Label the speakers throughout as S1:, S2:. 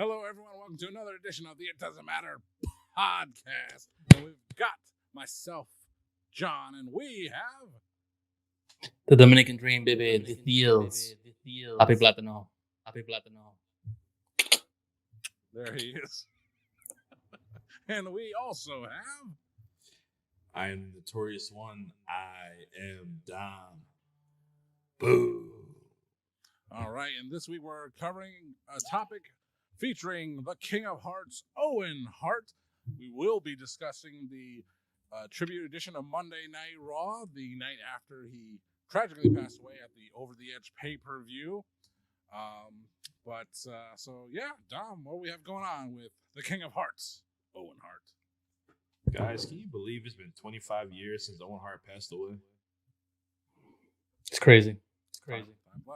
S1: Hello, everyone. Welcome to another edition of the It Doesn't Matter podcast. And we've got myself, John, and we have
S2: The Dominican Dream, baby. The Deals. Happy Platano.
S1: there he is. And we also have
S3: I am the notorious one. I am Dom. Boo.
S1: all right. And this week we're covering a topic featuring the King of Hearts, Owen Hart. We will be discussing the tribute edition of Monday Night Raw, the night after he tragically passed away at the Over the Edge pay-per-view. So Dom, what do we have going on with the King of Hearts, Owen Hart?
S3: Guys, can you believe it's been 25 years since Owen Hart passed away?
S2: It's crazy.
S1: Time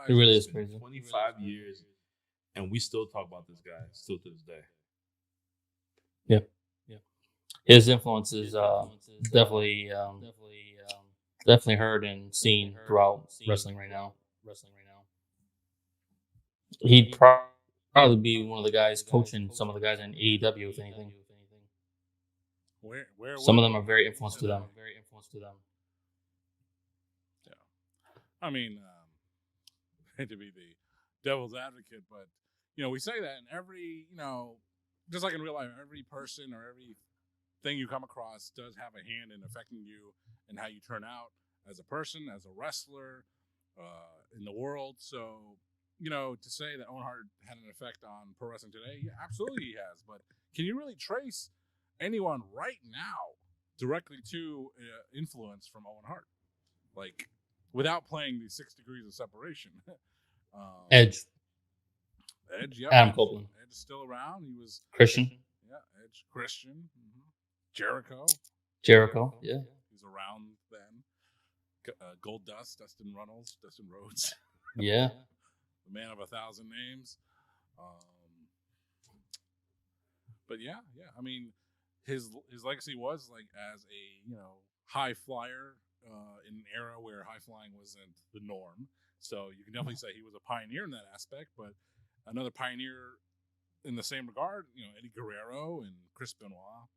S2: It really
S3: It's
S2: is
S3: been
S2: crazy.
S3: 25 years, and we still talk about this guy still to this day.
S2: His influence is definitely heard and seen throughout wrestling right now. He'd probably be one of the guys coaching some of the guys in AEW, if anything.
S1: Where
S2: Some of them are very influenced to them.
S1: Yeah. I mean, hate to be the devil's advocate, but we say that in every, just like in real life, every person or every thing you come across does have a hand in affecting you and how you turn out as a person, as a wrestler, in the world. So, to say that Owen Hart had an effect on pro wrestling today, yeah, absolutely he has. But can you really trace anyone right now directly to influence from Owen Hart, like without playing the 6 degrees of separation?
S2: Edge,
S1: yeah,
S2: Adam Copeland,
S1: Edge is still around. He was
S2: Christian,
S1: yeah, Edge, Christian, Jericho,
S2: yeah.
S1: he's around then. Gold Dust, Dustin Rhodes,
S2: Yeah.
S1: the man of 1,000 names. But yeah. I mean, his legacy was like as a high flyer in an era where high flying wasn't the norm. So you can definitely say he was a pioneer in that aspect. But another pioneer in the same regard, Eddie Guerrero and Chris Benoit,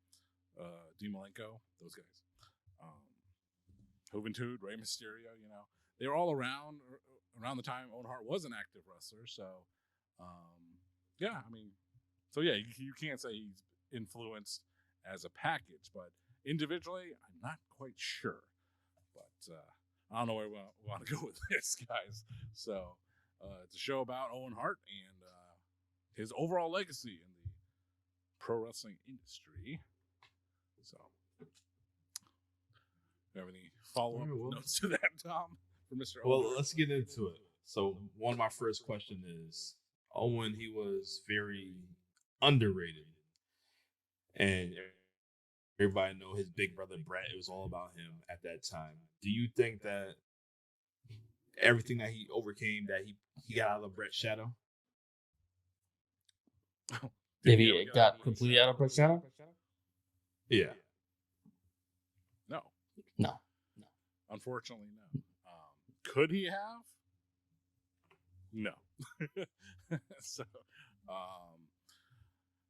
S1: Dean Malenko, those guys, Juventud, Rey Mysterio. They were all around the time Owen Hart was an active wrestler. So you can't say he's influenced as a package, but individually, I'm not quite sure. But I don't know where we want to go with this, guys. So it's a show about Owen Hart and his overall legacy in the pro wrestling industry. So, you have any follow-up notes to that, Tom, for Mr. Owen Hart?
S3: Let's get into it. So one of my first questions is, Owen, he was very underrated. And everybody know his big brother Bret. It was all about him at that time. Do you think that everything that he overcame, that he got out of Bret's shadow?
S2: If he got completely out of Bret's shadow?
S3: Yeah.
S1: No. Unfortunately, no. Could he have? No. So,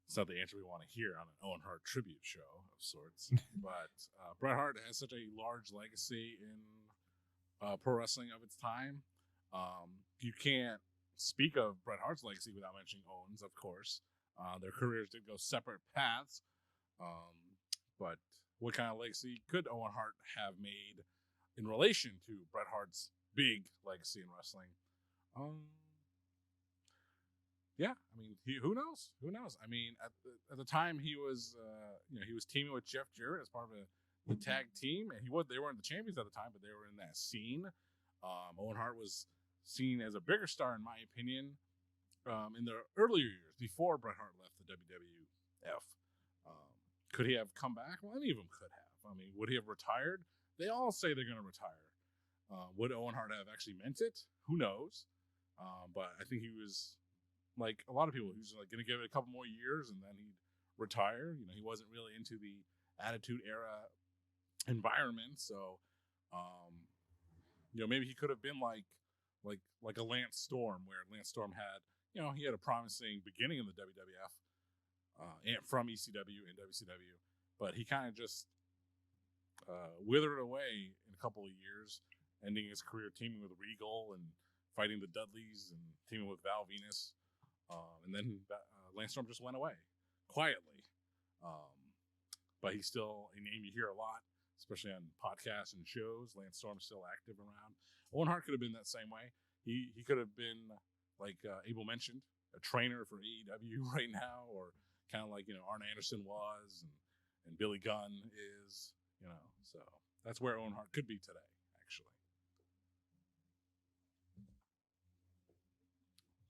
S1: it's not the answer we want to hear on an Owen Hart tribute show of sorts. But Bret Hart has such a large legacy in pro wrestling of its time. You can't speak of Bret Hart's legacy without mentioning Owen's, of course. Their careers did go separate paths. But what kind of legacy could Owen Hart have made in relation to Bret Hart's big legacy in wrestling? Yeah, I mean, who knows? Who knows? I mean, at the time he was, he was teaming with Jeff Jarrett as part of the tag team, and they weren't the champions at the time, but they were in that scene. Owen Hart was seen as a bigger star, in my opinion, in the earlier years before Bret Hart left the WWF. Could he have come back? Well, any of them could have. I mean, would he have retired? They all say they're going to retire. Would Owen Hart have actually meant it? Who knows? But I think he was, like a lot of people, he was like going to give it a couple more years and then he'd retire. He wasn't really into the Attitude Era environment, so maybe he could have been like a Lance Storm, where Lance Storm had he had a promising beginning in the WWF and from ECW and WCW, but he kind of just withered away in a couple of years, ending his career teaming with Regal and fighting the Dudleys and teaming with Val Venus. And then Lance Storm just went away quietly. But he's still a name you hear a lot, especially on podcasts and shows. Lance Storm's still active around. Owen Hart could have been that same way. He could have been, like Abel mentioned, a trainer for AEW right now, or kind of like Arn Anderson was, and Billy Gunn is. So that's where Owen Hart could be today, actually.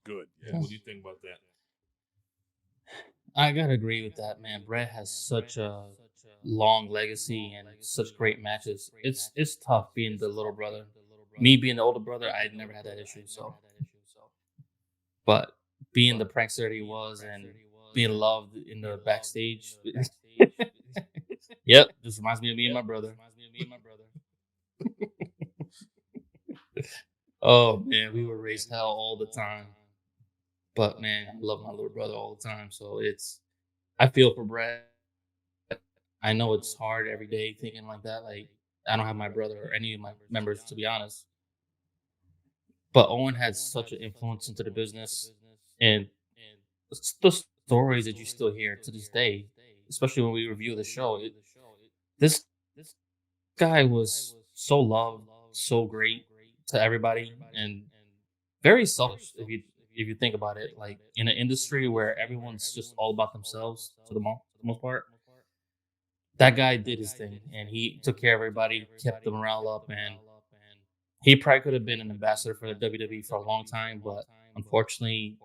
S1: Good.
S3: Yeah. What do you think about that?
S2: I gotta agree with that, man. Bret has such a long legacy and such great matches. It's tough being the little brother. Me being the older brother, I never had that issue. But being the prankster that he was and being loved in the backstage, yep, just reminds me of me and my brother. Oh man, we were raised hell all the time. But man, I love my little brother all the time. So I feel for Bret. I know it's hard every day thinking like that. Like, I don't have my brother or any of my members, to be honest. But Owen had such an influence into the business, and the stories that you still hear to this day, especially when we review the show. This guy was so loved, so great to everybody, and very selfish if you think about it. Like, in an industry where everyone's just all about themselves to the most part, that guy did his thing, and he took care of everybody, kept the morale up, and he probably could have been an ambassador for the WWE for a long time, but unfortunately,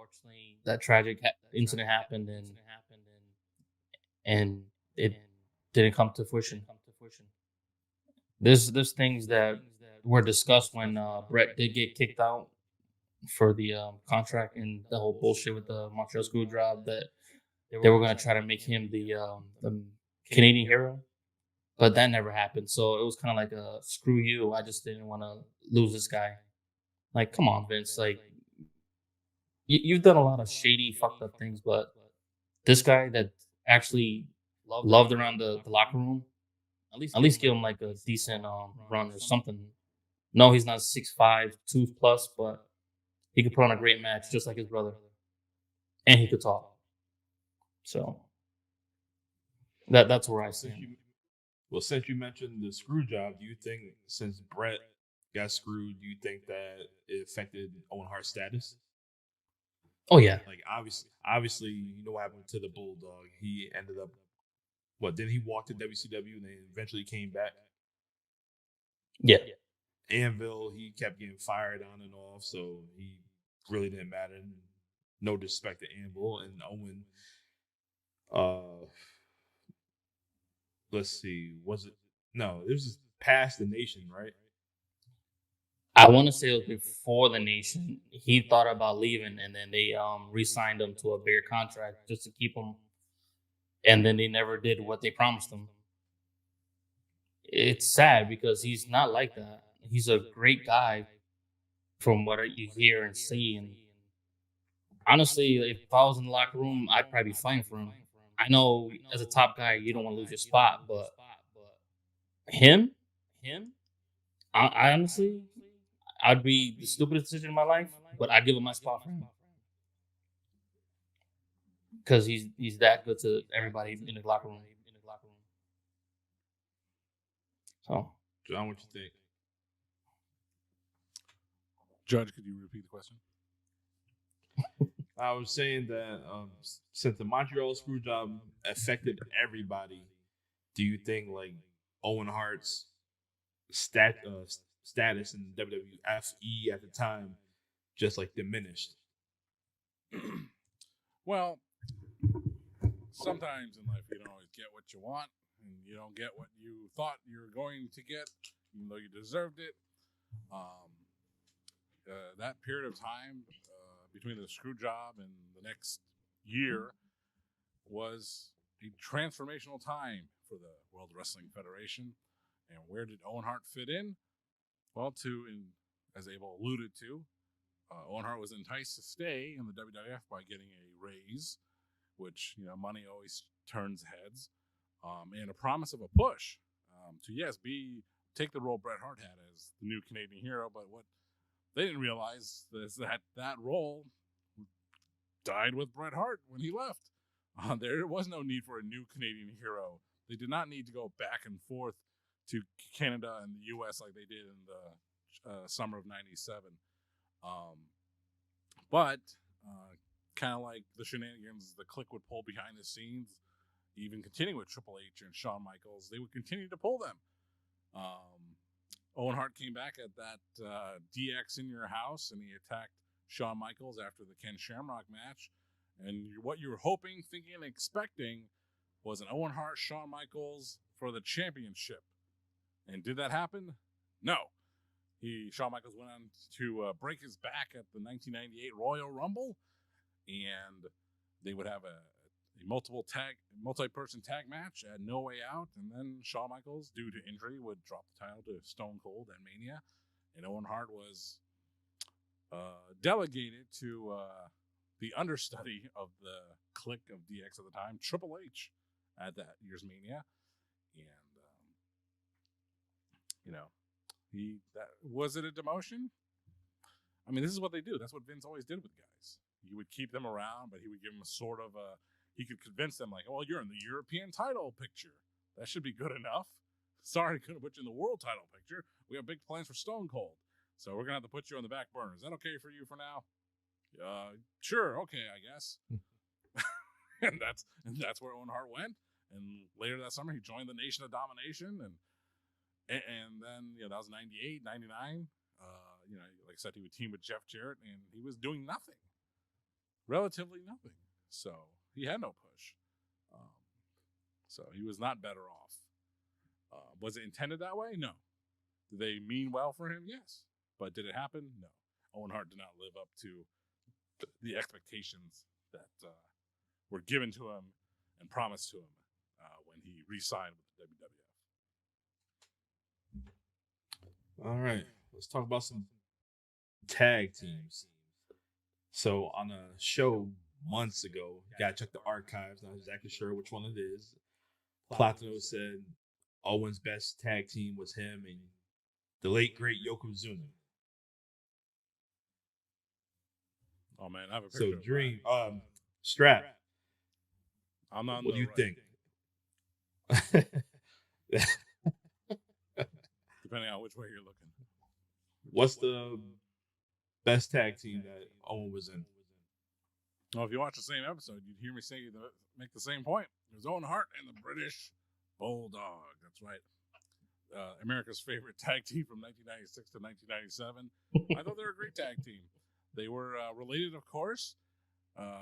S2: that tragic incident happened, and it didn't come to fruition. There's things that were discussed when Bret did get kicked out for the contract and the whole bullshit with the Montreal Screwjob, that they were going to try to make him the Canadian hero, but that never happened. So it was kind of like a screw you. I just didn't want to lose this guy. Like, come on, Vince. Like, you've done a lot of shady, fucked up things, but this guy that actually loved around the locker room, at least give him like a decent run or something. No, he's not 6'5", 2+, but he could put on a great match just like his brother, and he could talk. So that's where I stand.
S3: Well, since you mentioned the screw job, do you think since Bret got screwed, do you think that it affected Owen Hart's status?
S2: Oh yeah.
S3: Like, obviously, you know what happened to the Bulldog. He ended up, then he walked to WCW and then eventually came back.
S2: Yeah.
S3: Anvil, he kept getting fired on and off, so he really didn't matter. No disrespect to Anvil and Owen. Let's see, was it? No, it was past the Nation, right?
S2: I want to say it was before the Nation. He thought about leaving, and then they re-signed him to a bigger contract just to keep him. And then they never did what they promised him. It's sad because he's not like that. He's a great guy from what you hear and see. And honestly, if I was in the locker room, I'd probably be fighting for him. I know as a top guy, you don't want to lose your spot, but him, I honestly, I'd be the stupidest decision in my life, but I'd give him my spot for him. Because he's that good to everybody in the locker room. So,
S3: John, what you think?
S1: Judge, could you repeat the question?
S3: I was saying that since the Montreal Screwjob affected everybody, do you think like Owen Hart's status in WWFE at the time just like diminished?
S1: Well, sometimes in life you don't always get what you want, and you don't get what you thought you were going to get, even though you deserved it. That period of time between the screw job and the next year was a transformational time for the World Wrestling Federation. And where did Owen Hart fit in? Well, as Abel alluded to, Owen Hart was enticed to stay in the WWF by getting a raise, which, money always turns heads, and a promise of a push to take the role Bret Hart had as the new Canadian hero. But what they didn't realize is that role died with Bret Hart when he left. There was no need for a new Canadian hero. They did not need to go back and forth to Canada and the U.S. like they did in the summer of '97. But kind of like the shenanigans the Clique would pull behind the scenes, even continuing with Triple H and Shawn Michaels, they would continue to pull them. Owen Hart came back at that DX in your house, and he attacked Shawn Michaels after the Ken Shamrock match. And what you were hoping, thinking, and expecting was an Owen Hart Shawn Michaels for the championship. And did that happen? No. Shawn Michaels went on to break his back at the 1998 Royal Rumble, and they would have a multi-person tag match at No Way Out, and then Shawn Michaels, due to injury, would drop the title to Stone Cold at Mania, and Owen Hart was delegated to the understudy of the Clique of DX at the time, Triple H, at that year's Mania, and was it a demotion? I mean, this is what they do. That's what Vince always did with guys. He would keep them around, but he would give them he could convince them, like, well, you're in the European title picture. That should be good enough. Sorry, couldn't put you in the world title picture. We have big plans for Stone Cold. So we're going to have to put you on the back burner. Is that okay for you for now? Sure, okay, I guess. and that's where Owen Hart went. And later that summer, he joined the Nation of Domination. And then, that was 98, 99. Like I said, he would team with Jeff Jarrett, and he was doing nothing. Relatively nothing. So he had no push. So he was not better off. Was it intended that way? No. Did they mean well for him? Yes. But did it happen? No. Owen Hart did not live up to the expectations that were given to him and promised to him when he re-signed with the WWF.
S3: All right, let's talk about some tag teams. So on a show months ago, gotta check the archives, not exactly sure which one it is. Platino said Owen's best tag team was him and the late great Yokozuna.
S1: Oh man, I have a picture.
S3: So Dream, Strap.
S1: I'm not.
S3: What do you think?
S1: Depending on which way you're looking.
S3: What's the best tag team that Owen was in?
S1: Well, if you watch the same episode, you'd hear me make the same point. It was Owen Hart and the British Bulldog. That's right. America's favorite tag team from 1996 to 1997. I thought they were a great tag team. They were related, of course,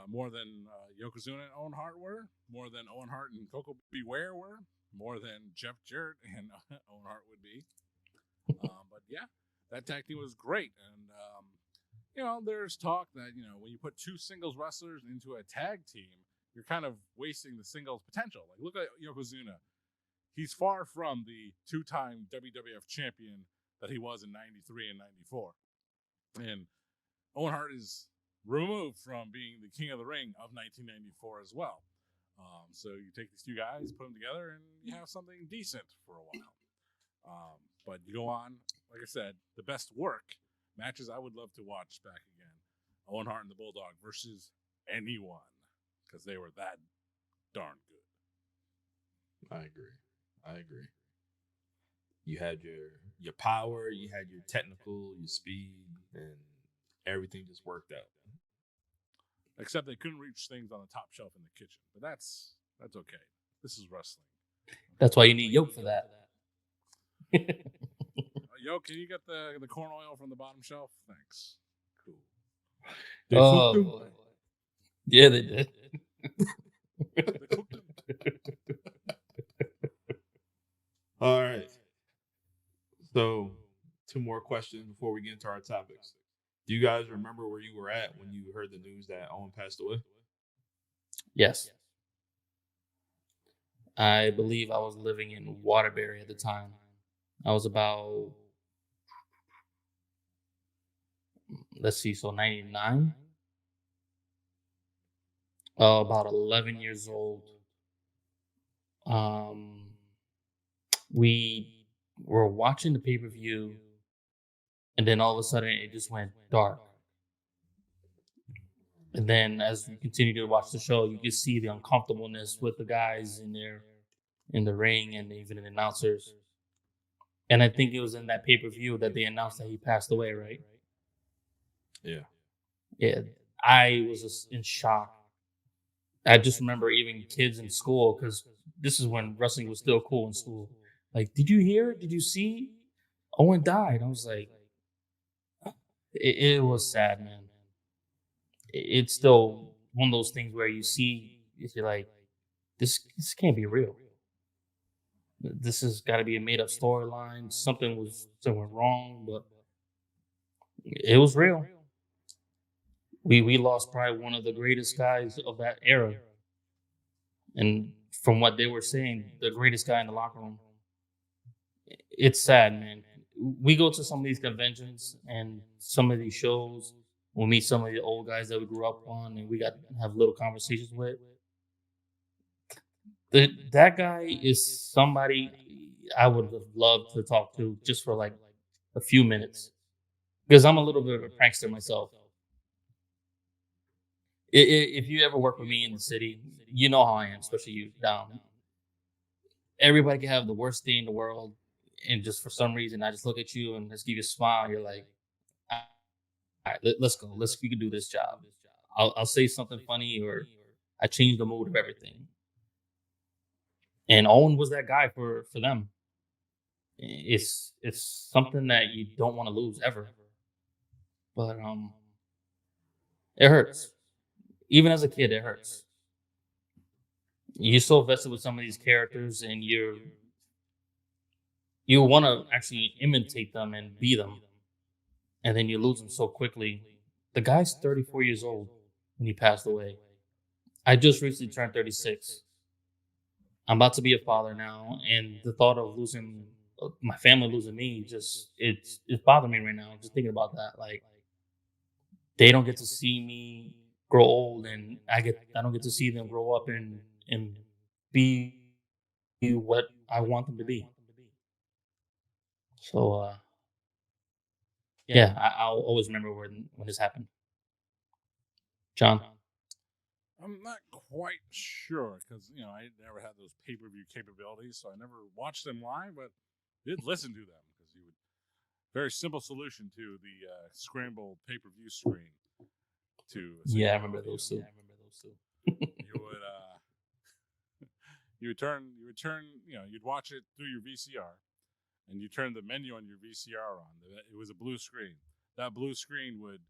S1: more than Yokozuna and Owen Hart were, more than Owen Hart and Coco Beware were, more than Jeff Jarrett and Owen Hart would be. But yeah, that tag team was great. And, there's talk that, when you put two singles wrestlers into a tag team, you're kind of wasting the singles potential. Like, look at Yokozuna. He's far from the two-time WWF champion that he was in 93 and 94. And Owen Hart is removed from being the king of the ring of 1994 as well. So you take these two guys, put them together, and you have something decent for a while. But you go on, like I said, the best work matches I would love to watch back again. Owen Hart and the Bulldog versus anyone, because they were that darn good.
S3: I agree. You had your power, you had your technical, your speed, and everything just worked out.
S1: Except they couldn't reach things on the top shelf in the kitchen. But that's okay. This is wrestling.
S2: That's why you need Yoke for that.
S1: Yoke, can you get the corn oil from the bottom shelf? Thanks. Cool.
S2: Oh, boy. Yeah, they did.
S1: They cooked them.
S3: All right. So, two more questions before we get into our topics. Do you guys remember where you were at when you heard the news that Owen passed away?
S2: Yes. I believe I was living in Waterbury at the time. I was about let's see, so 99, about 11 years old. We were watching the pay-per-view, and then all of a sudden it just went dark. And then as you continue to watch the show, you can see the uncomfortableness with the guys in the ring and even the announcers. And I think it was in that pay-per-view that they announced that he passed away, right?
S3: Yeah.
S2: Yeah. I was just in shock. I just remember even kids in school, because this is when wrestling was still cool in school. Like, did you hear? Did you see? Owen died. I was like, it was sad, man. It's still one of those things where you see, you're like, this can't be real. This has got to be a made up storyline. Something went wrong, but it was real. We lost probably one of the greatest guys of that era. And from what they were saying, the greatest guy in the locker room. It's sad, man. We go to some of these conventions and some of these shows. We'll meet some of the old guys that we grew up on, and we got to have little conversations with. That guy is somebody I would have loved to talk to just for like a few minutes, because I'm a little bit of a prankster myself. If you ever work with me in the city, you know how I am, especially you down. Everybody can have the worst day in the world, and just for some reason, I just look at you and just give you a smile. You're like, all right, let's go. We can do this job. I'll say something funny, or I change the mood of everything. And Owen was that guy for them. It's something that you don't want to lose ever. But it hurts. Even as a kid, it hurts. You're so vested with some of these characters, and you want to actually imitate them and be them, and then you lose them so quickly. The guy's 34 years old when he passed away. I just recently turned 36. I'm about to be a father now, and the thought of losing my family, losing me, it's bothering me right now. Just thinking about that, like, they don't get to see me grow old, and I don't get to see them grow up and be what I want them to be. So yeah, I'll always remember when this happened. John?
S1: I'm not quite sure because I never had those pay-per-view capabilities, so I never watched them live, but did listen to them because you would. Very simple solution to the scrambled pay-per-view screen.
S2: I remember those two.
S1: You would turn. You'd watch it through your VCR, and you turn the menu on your VCR on. It was a blue screen. That blue screen would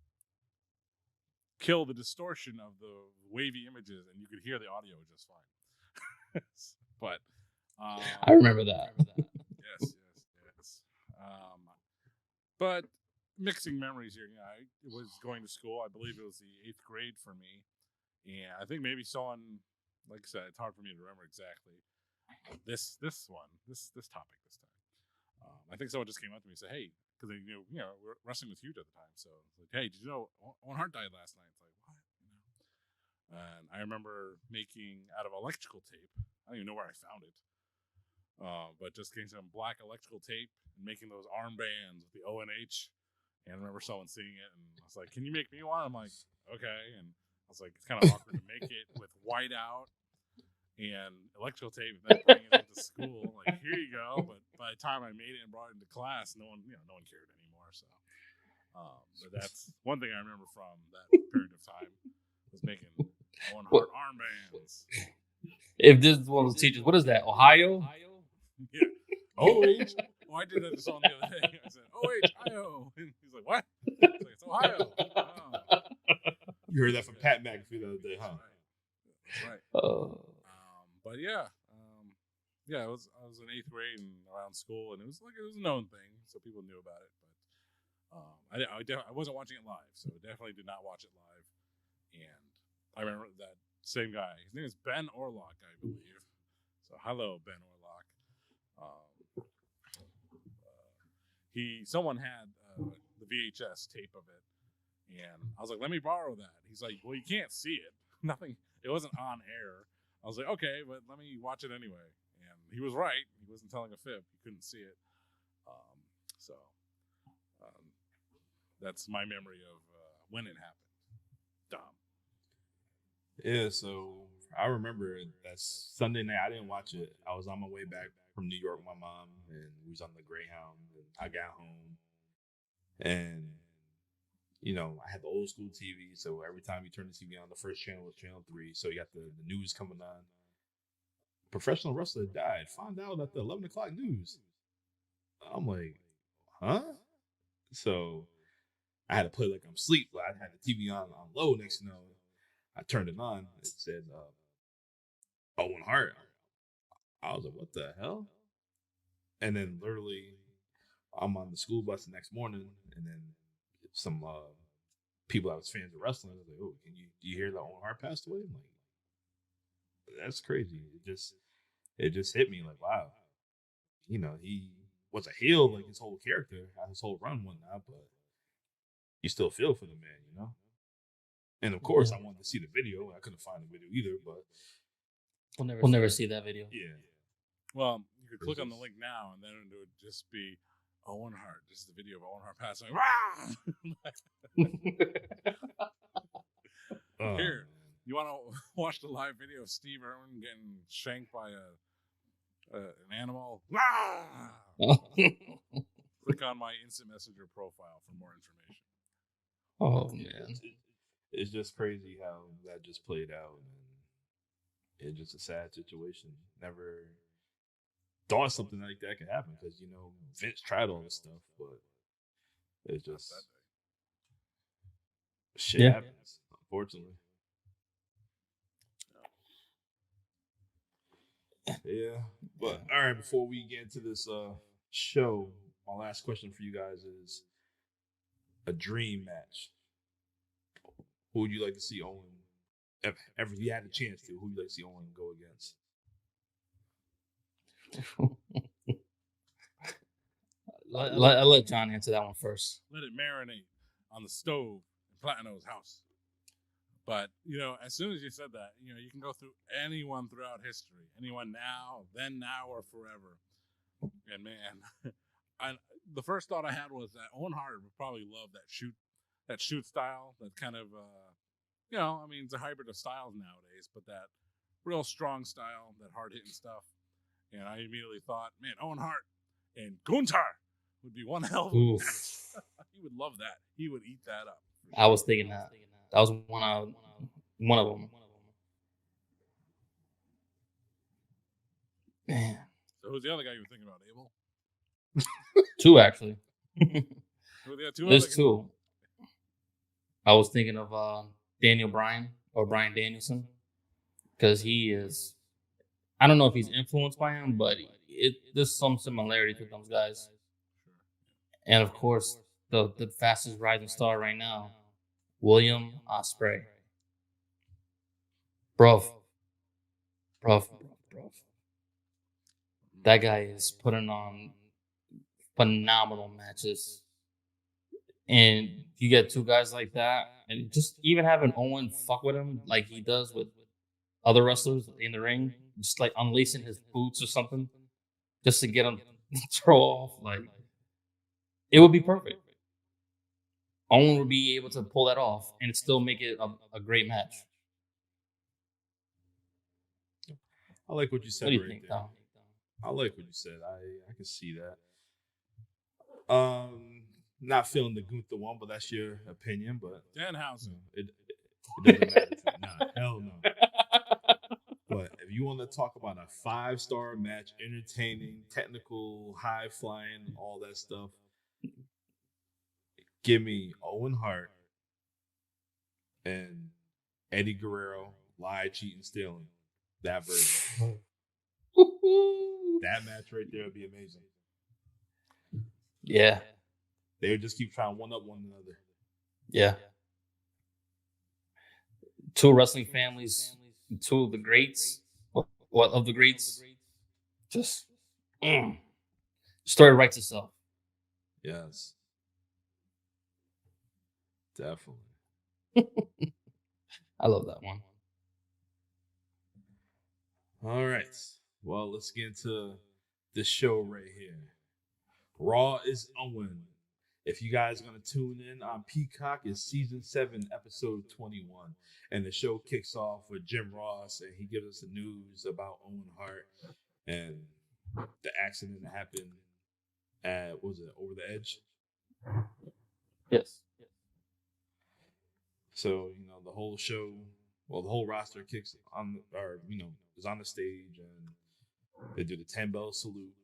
S1: kill the distortion of the wavy images, and you could hear the audio just fine. But
S2: I remember that.
S1: Yes. But mixing memories here. I was going to school. I believe it was the 8th grade for me, and I think maybe someone, like I said, it's hard for me to remember exactly this topic this time. I think someone just came up to me and said, "Hey," because they knew we're wrestling was huge at the time. So it's like, "Hey, did you know Owen Hart died last night?" It's like, what? And I remember making out of electrical tape. I don't even know where I found it. But just getting some black electrical tape and making those armbands with the O&H. And I remember someone seeing it, and I was like, "Can you make me one?" I'm like, "Okay." And I was like, it's kind of awkward to make it with white out and electrical tape and then bring it into school. Like, here you go. But by the time I made it and brought it into class, no one cared anymore. So, but that's one thing I remember from that period of time was making Owen Hart armbands.
S2: If this is one of those teachers, what is that? Ohio?
S1: Yeah. OH. Oh, I did that to someone the other day. I said, OH-I-O. And he's like, what? I was like, it's Ohio. Oh.
S3: You heard that from Pat McAfee the other day, huh?
S1: That's right. But yeah. I was in 8th grade and around school, and it was a known thing, so people knew about it. But I wasn't watching it live, so definitely did not watch it live. And I remember that same guy. His name is Ben Orlock, I believe. So hello, Ben Orlock. Someone had the VHS tape of it, And I was like, let me borrow that. He's like, well, you can't see it. Nothing. It wasn't on air. I was like, okay, but let me watch it anyway. And he was right. He wasn't telling a fib. He couldn't see it. So that's my memory of when it happened. Dom.
S3: Yeah, so I remember that Sunday night. I didn't watch it. I was on my way back from New York with my mom, and we was on the Greyhound. And I got home, and I had the old school TV. So every time you turn the TV on, the first channel was Channel 3. So you got the news coming on. Professional wrestler died. Found out at the 11 o'clock news. I'm like, huh? So I had to play like I'm asleep. I had the TV on low. Next thing you know, I turned it on. It said Owen Hart. I was like, what the hell? And then literally, I'm on the school bus the next morning, and then some people that was fans of wrestling was like, oh, do you hear that Owen Hart passed away? I'm like, that's crazy. It just hit me like, wow. He was a heel, like his whole character, his whole run, and whatnot, but you still feel for the man, And of course, I wanted to see the video. I couldn't find the video either, but
S2: we'll never see that video.
S3: Yeah.
S1: Well, you could click on the link now, and then it would just be Owen Hart. This is the video of Owen Hart passing. Here, you want to watch the live video of Steve Irwin getting shanked by an animal? Click on my instant messenger profile for more information.
S2: Oh man,
S3: it's just crazy how that just played out, and it's just a sad situation. Never thought something like that could happen because Vince tried all this stuff, but it's just shit happens, unfortunately. Yeah, but all right. Before we get into this show, my last question for you guys is a dream match. Who would you like to see Owen? If ever you had a chance to, who would you like to see Owen go against?
S2: I'll let John answer that one first.
S1: Let it marinate on the stove in Platino's house. But, as soon as you said that, you can go through anyone throughout history. Anyone now, then, now, or forever. And, man, the first thought I had was that Owen Hart would probably love that shoot style. That kind of, it's a hybrid of styles nowadays. But that real strong style, that hard-hitting stuff. And I immediately thought, man, Owen Hart and Gunther would be one hell of a match. He would love that. He would eat that up.
S2: I was thinking that. That was one of them. Man.
S1: So who's the other guy you were thinking about, Abel?
S2: Two, actually.
S1: Two
S2: There's two. I was thinking of Daniel Bryan or Bryan Danielson because he is. I don't know if he's influenced by him, but there's some similarity to those guys. And of course, the fastest rising star right now, William Ospreay. Bro. That guy is putting on phenomenal matches. And you get two guys like that, and just even having Owen fuck with him like he does with other wrestlers in the ring, just like unlacing his boots or something, just to get him to throw off, like it would be perfect. Owen would be able to pull that off and still make it a great match.
S3: I like what you said.
S2: What do you think,
S3: there.
S2: Tom?
S3: I like what you said. I can see that. Not feeling the Gunther one, but that's your opinion. But
S1: Danhausen.
S3: It doesn't matter. Nah, hell no. But if you want to talk about a 5-star match, entertaining, technical, high flying, all that stuff, give me Owen Hart and Eddie Guerrero, lie, cheating, stealing. That version. That match right there would be amazing.
S2: Yeah.
S3: They would just keep trying to one-up one another.
S2: Yeah. Two wrestling families, two of the greats, of the greats, just story writes itself.
S3: Yes. Definitely.
S2: I love that one.
S3: All right. Well, let's get into the show right here. Raw is Owen. If you guys are going to tune in on Peacock, it's season 7, episode 21. And the show kicks off with Jim Ross, and he gives us the news about Owen Hart and the accident that happened at, what was it, Over the Edge?
S2: Yes.
S3: So, the whole show, well, the whole roster kicks on, or, is on the stage, and they do the 10-bell salute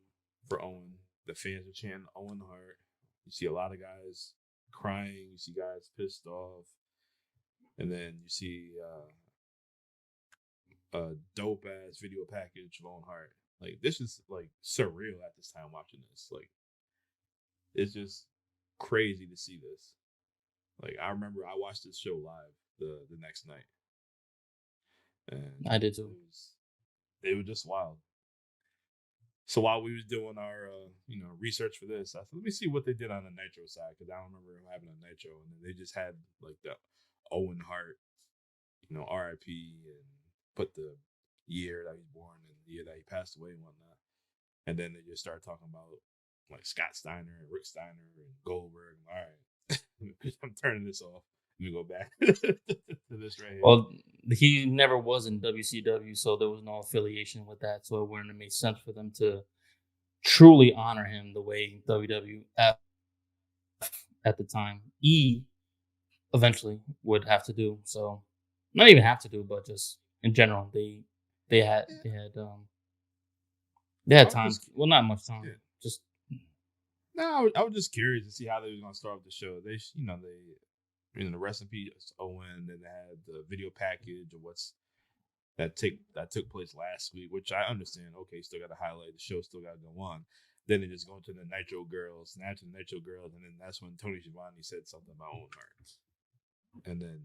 S3: for Owen. The fans are chanting Owen Hart. You see a lot of guys crying. You see guys pissed off. And then you see a dope-ass video package of Owen Hart. Like, this is, like, surreal at this time watching this. Like, it's just crazy to see this. Like, I remember I watched this show live the next night. And
S2: I did too.
S3: It was just wild. So while we was doing our, research for this, I thought, let me see what they did on the Nitro side, because I don't remember having a Nitro, and then they just had like the Owen Hart, RIP, and put the year that he was born and the year that he passed away and whatnot, and then they just started talking about like Scott Steiner and Rick Steiner and Goldberg. All right, I'm turning this off. Let me go back to this right here.
S2: Well, he never was in WCW, so there was no affiliation with that. So it wouldn't have made sense for them to truly honor him the way WWF at the time eventually would have to do. So not even have to do, but just in general, they had time. Well, not much time.
S3: Yeah.
S2: Just
S3: no, I was just curious to see how they were gonna start off the show. They the recipe Owen, and they had the video package of that took place last week, which I understand. Okay, still got to highlight the show, still got to go on. Then they just go into the Nitro Girls, and after the Nitro Girls, and then that's when Tony Schiavone said something about Owen Hart, and then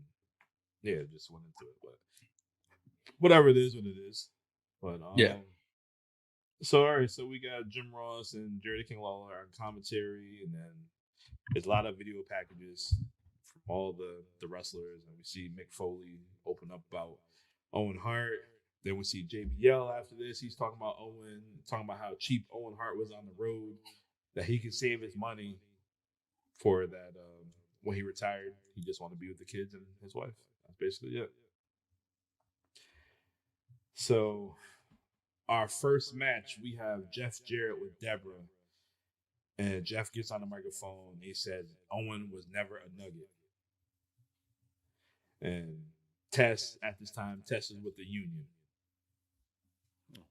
S3: just went into it. But whatever it is, what it is. But
S2: yeah.
S3: So all right, so we got Jim Ross and Jerry King Lawler on commentary, and then there's a lot of video packages from all the wrestlers, and we see Mick Foley open up about Owen Hart. Then we see JBL after this. He's talking about Owen, talking about how cheap Owen Hart was on the road, that he could save his money for that when he retired. He just wanted to be with the kids and his wife. That's basically it. So our first match, we have Jeff Jarrett with Deborah. And Jeff gets on the microphone. He says, Owen was never a nugget. And Tess, at this time, Tess is with the Union.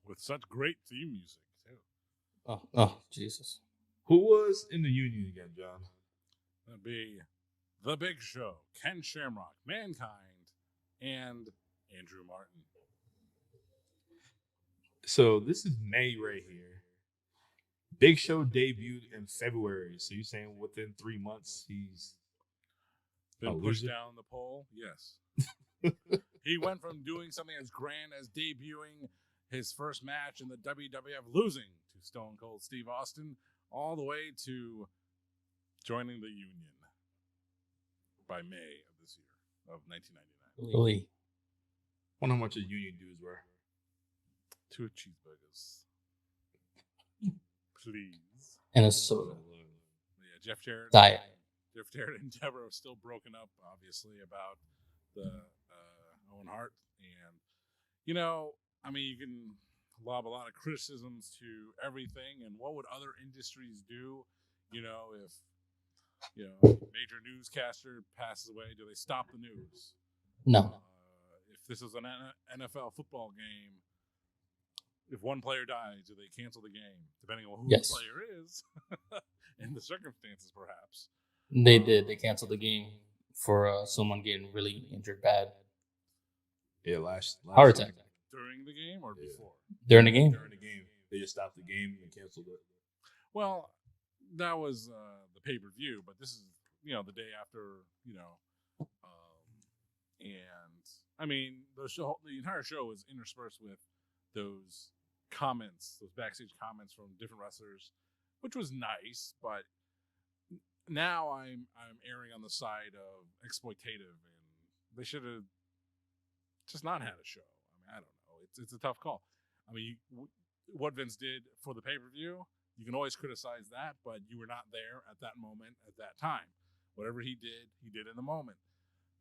S1: With such great theme music, too.
S2: Oh, Jesus.
S3: Who was in the Union again, John?
S1: That'd be The Big Show, Ken Shamrock, Mankind, and Andrew Martin.
S3: So this is May right here. Big Show debuted in February. So you're saying within 3 months he's
S1: been pushed down the pole? Yes. He went from doing something as grand as debuting his first match in the WWF, losing to Stone Cold Steve Austin, all the way to joining the Union by May of this year, of 1999.
S2: Really?
S3: Wonder how much his Union dues were.
S1: 2 cheeseburgers. Please.
S2: And a soda.
S1: Yeah, Jeff Jarrett.
S2: Diet.
S1: Jeff Jarrett and Deborah are still broken up, obviously, about the Owen Hart. And, you can lob a lot of criticisms to everything. And what would other industries do, if, a major newscaster passes away? Do they stop the news?
S2: No.
S1: If this is an NFL football game, if one player dies, do they cancel the game? Depending on who the player is and the circumstances, perhaps.
S2: They did. They canceled the game for someone getting really injured bad.
S3: Yeah, last
S2: heart attack.
S1: During the game or before?
S2: During the game.
S3: During the game. They just stopped the game and canceled it.
S1: Well, that was the pay-per-view, but this is, the day after, and I mean, the entire show was interspersed with those comments, those backstage comments from different wrestlers, which was nice, but now I'm erring on the side of exploitative, and they should have just not had a show. I mean, I don't know. It's a tough call. I mean, what Vince did for the pay-per-view, you can always criticize that, but you were not there at that moment at that time. Whatever he did in the moment.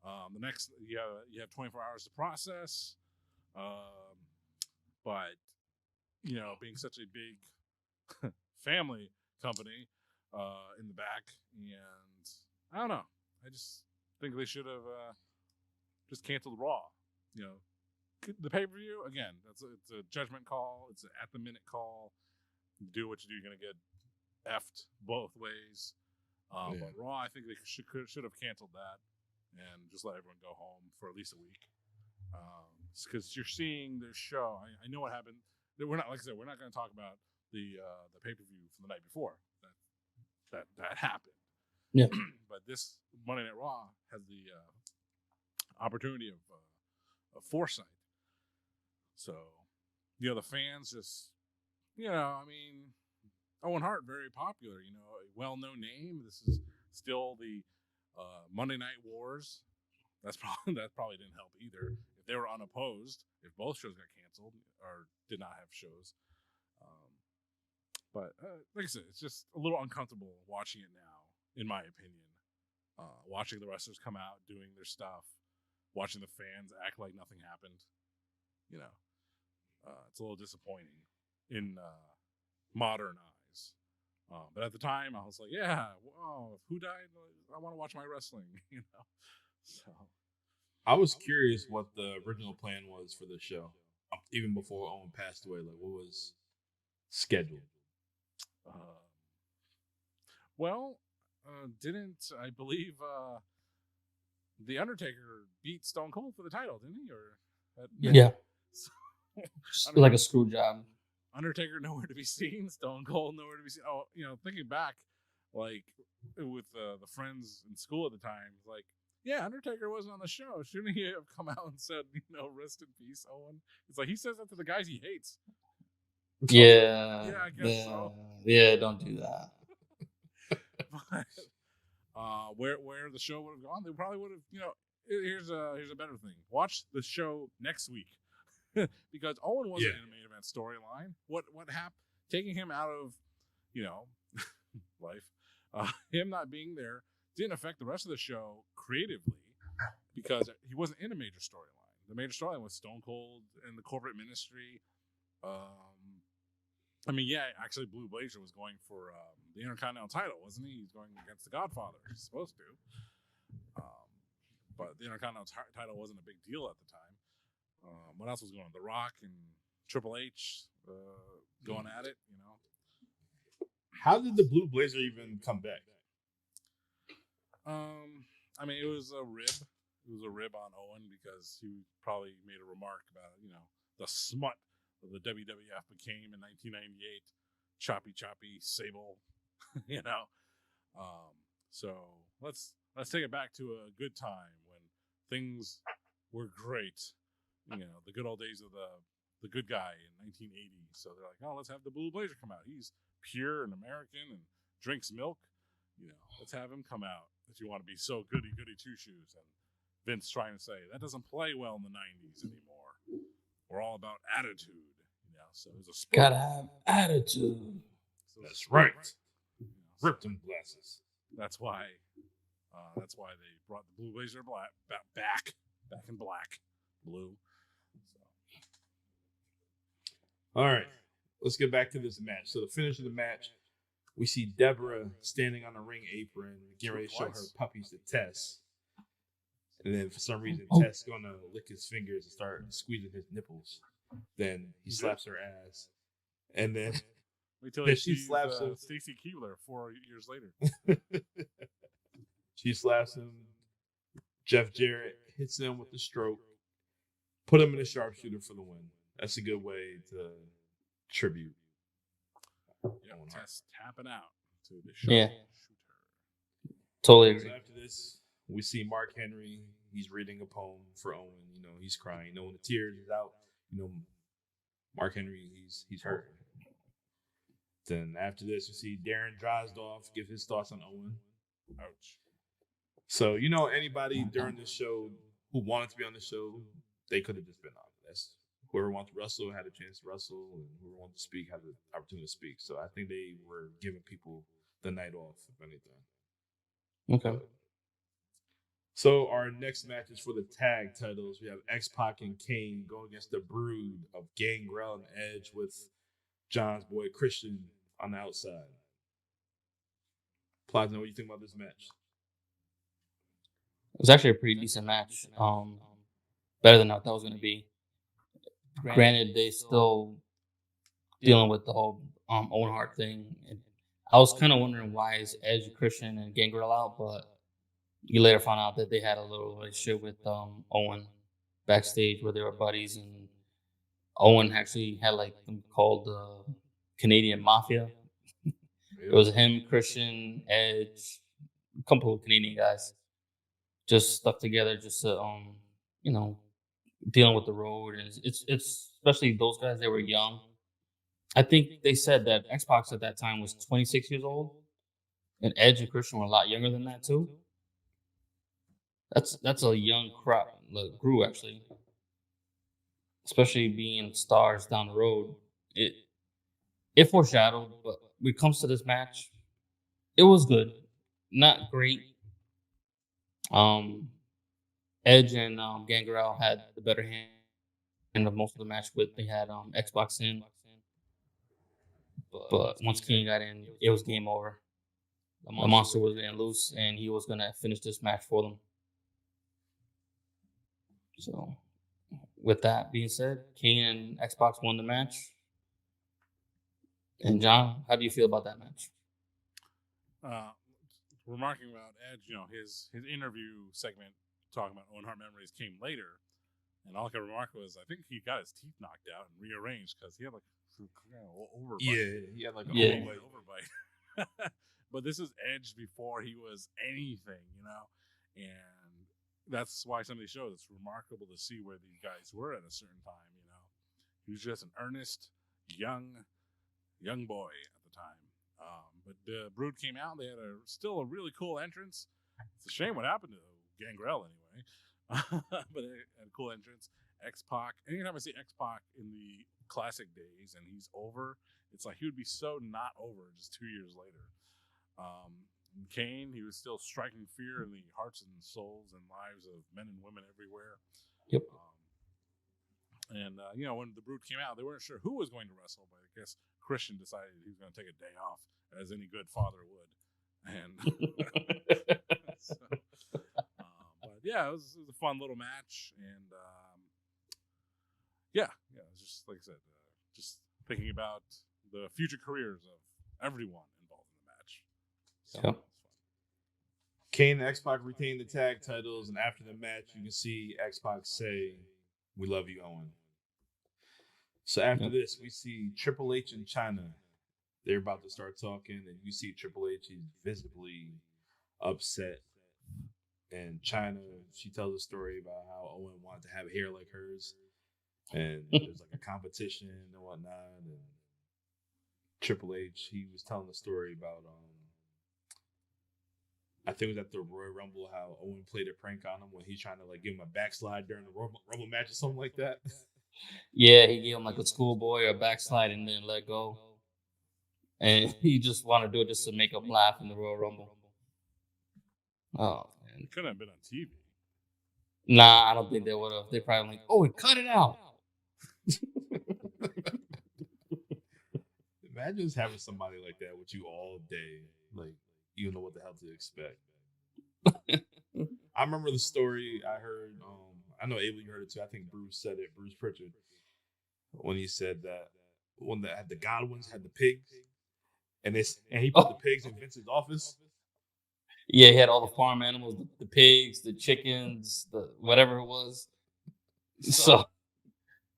S1: The next, you have 24 hours to process, but being such a big family company in the back, and I don't know. I just think they should have just canceled Raw. The pay-per-view, again, it's a judgment call. It's an at-the-minute call. Do what you do. You're going to get effed both ways. But Raw, I think they should have canceled that and just let everyone go home for at least a week. Because you're seeing their show. I know what happened. We're not, like I said, we're not going to talk about the pay-per-view from the night before. That happened.
S2: Yeah.
S1: But this Monday Night Raw has the opportunity of foresight. So, the fans just, I mean, Owen Hart, very popular, a well-known name. This is still the Monday Night Wars. That probably didn't help either. If they were unopposed, if both shows got canceled or did not have shows. But like I said, it's just a little uncomfortable watching it now, in my opinion. Watching the wrestlers come out, doing their stuff, watching the fans act like nothing happened. It's a little disappointing in modern eyes. But at the time, I was like, yeah, wow, who died? I want to watch my wrestling, So
S3: I was curious what the original plan was for the show, even before Owen passed away. Like, what was scheduled?
S1: Didn't I believe the Undertaker beat Stone Cold for the title, didn't he?
S2: Yeah. Like a screw job.
S1: Undertaker nowhere to be seen. Stone Cold nowhere to be seen. Oh, thinking back, like with the friends in school at the time, like, yeah, Undertaker wasn't on the show. Shouldn't he have come out and said, rest in peace, Owen? It's like he says that to the guys he hates.
S2: Yeah.
S1: Yeah, I guess so.
S2: Yeah, don't do that.
S1: But, where the show would have gone, they probably would have. Here's a better thing. Watch the show next week. Because Owen wasn't in a main event storyline. What happened? Taking him out of, life, him not being there didn't affect the rest of the show creatively because he wasn't in a major storyline. The major storyline was Stone Cold and the corporate ministry. Actually, Blue Blazer was going for the Intercontinental title, wasn't he? He's going against the Godfather. He's supposed to. But the Intercontinental title wasn't a big deal at the time. What else was going on? The Rock and Triple H going at it,
S3: How did the Blue Blazer even come back?
S1: It was a rib. It was a rib on Owen because he probably made a remark about, the smut that the WWF became in 1998. Choppy, Sable, So let's take it back to a good time when things were great. The good old days of the good guy in 1980. So they're like, oh, let's have the Blue Blazer come out. He's pure and American and drinks milk. Let's have him come out if you want to be so goody two shoes. And Vince trying to say that doesn't play well in the 90s anymore. We're all about attitude. So it was a sport.
S2: Gotta have attitude.
S1: So
S3: that's right. Ripped them glasses.
S1: That's why they brought the Blue Blazer back in black, blue.
S3: All right, let's get back to this match. So the finish of the match, we see Deborah standing on the ring apron, getting ready to show her puppies to Tess. And then for some reason, Tess going to lick his fingers and start squeezing his nipples. Then he slaps her ass. And then
S1: wait till
S3: she slaps him.
S1: Stacy Keibler 4 years later.
S3: She slaps him. Jeff Jarrett hits him with the stroke. Put him in a sharpshooter for the win. That's a good way to tribute.
S1: Tess tapping out to the shooter.
S2: Yeah. Totally agree.
S3: So after this, we see Mark Henry. He's reading a poem for Owen. He's crying. When the tears is out, Mark Henry, he's hurt. Then after this, we see Darren Drozdoff give his thoughts on Owen.
S1: Ouch.
S3: So anybody during the show who wanted to be on the show, they could have just been on. That's whoever wanted to wrestle had a chance to wrestle, and whoever wanted to speak had the opportunity to speak. So I think they were giving people the night off, if anything.
S2: Okay.
S3: So our next match is for the tag titles. We have X-Pac and Kane going against the Brood of Gangrel and Edge with John's boy Christian on the outside. Platinum, what do you think about this match?
S2: It was actually a pretty decent match. Better than I thought it was going to be. Granted, they still dealing with the whole Owen Hart thing. And I was kind of wondering why is Edge, Christian, and Gangrel out, but you later found out that they had a little relationship with Owen backstage where they were buddies, and Owen actually had like them called the Canadian Mafia. It was him, Christian, Edge, a couple of Canadian guys, just stuck together, just to dealing with the road, and it's especially those guys. They were young. I think they said that X-Pac at that time was 26 years old, and Edge and Christian were a lot younger than that too. That's a young crop, grew actually, especially being stars down the road. It foreshadowed, but when it comes to this match, it was good, not great. Edge and Gangrel had the better hand of most of the match. They had Xbox in, but once King got in, it was game over. The monster was getting loose, and he was gonna finish this match for them. So, with that being said, King and Xbox won the match. And John, how do you feel about that match?
S1: Remarking about Edge, his interview segment talking about Owen Hart memories came later, and all I could remark was I think he got his teeth knocked out and rearranged because he had like overbite.
S3: Yeah, he had like
S1: an overbite. But this is Edge before he was anything, and that's why some of these shows, it's remarkable to see where these guys were at a certain time. He was just an earnest young boy at the time. But the Brood came out. They had still a really cool entrance. It's a shame what happened to Gangrel anyway. But they had a cool entrance. X-Pac. Anytime I see X-Pac in the classic days and he's over, it's like he would be so not over just 2 years later. Kane, he was still striking fear in the hearts and souls and lives of men and women everywhere.
S2: Yep.
S1: And when the Brood came out, they weren't sure who was going to wrestle, but I guess Christian decided he was going to take a day off, as any good father would. And but yeah, it was a fun little match, and it was just like I said, just thinking about the future careers of everyone involved in the match. So
S2: yeah.
S3: Kane and X-Pac retained the tag titles, and after the match, you can see X-Pac say, "We love you, Owen." So after this, we see Triple H in China. They're about to start talking, and you see Triple H. He's visibly upset. And China, she tells a story about how Owen wanted to have hair like hers, and there's like a competition and whatnot. And Triple H, he was telling a story about I think it was at the Royal Rumble, how Owen played a prank on him when he's trying to like give him a backslide during the Rumble match or something like that.
S2: Yeah, he gave him like a schoolboy or a backslide and then let go. And he just wanted to do it just to make him laugh in the Royal Rumble. Oh, man.
S1: It couldn't have been on TV.
S2: Nah, I don't think they would have. They probably like, oh, cut it out.
S3: Imagine just having somebody like that with you all day. Like, you don't know what the hell to expect. I remember the story I heard. I know Abel, you heard it too. I think Bruce said it. Bruce Pritchard, when he said that when the Godwins had the pigs, and he put the pigs in Vince's office.
S2: Yeah, he had all the farm animals, the pigs, the chickens, the whatever it was. So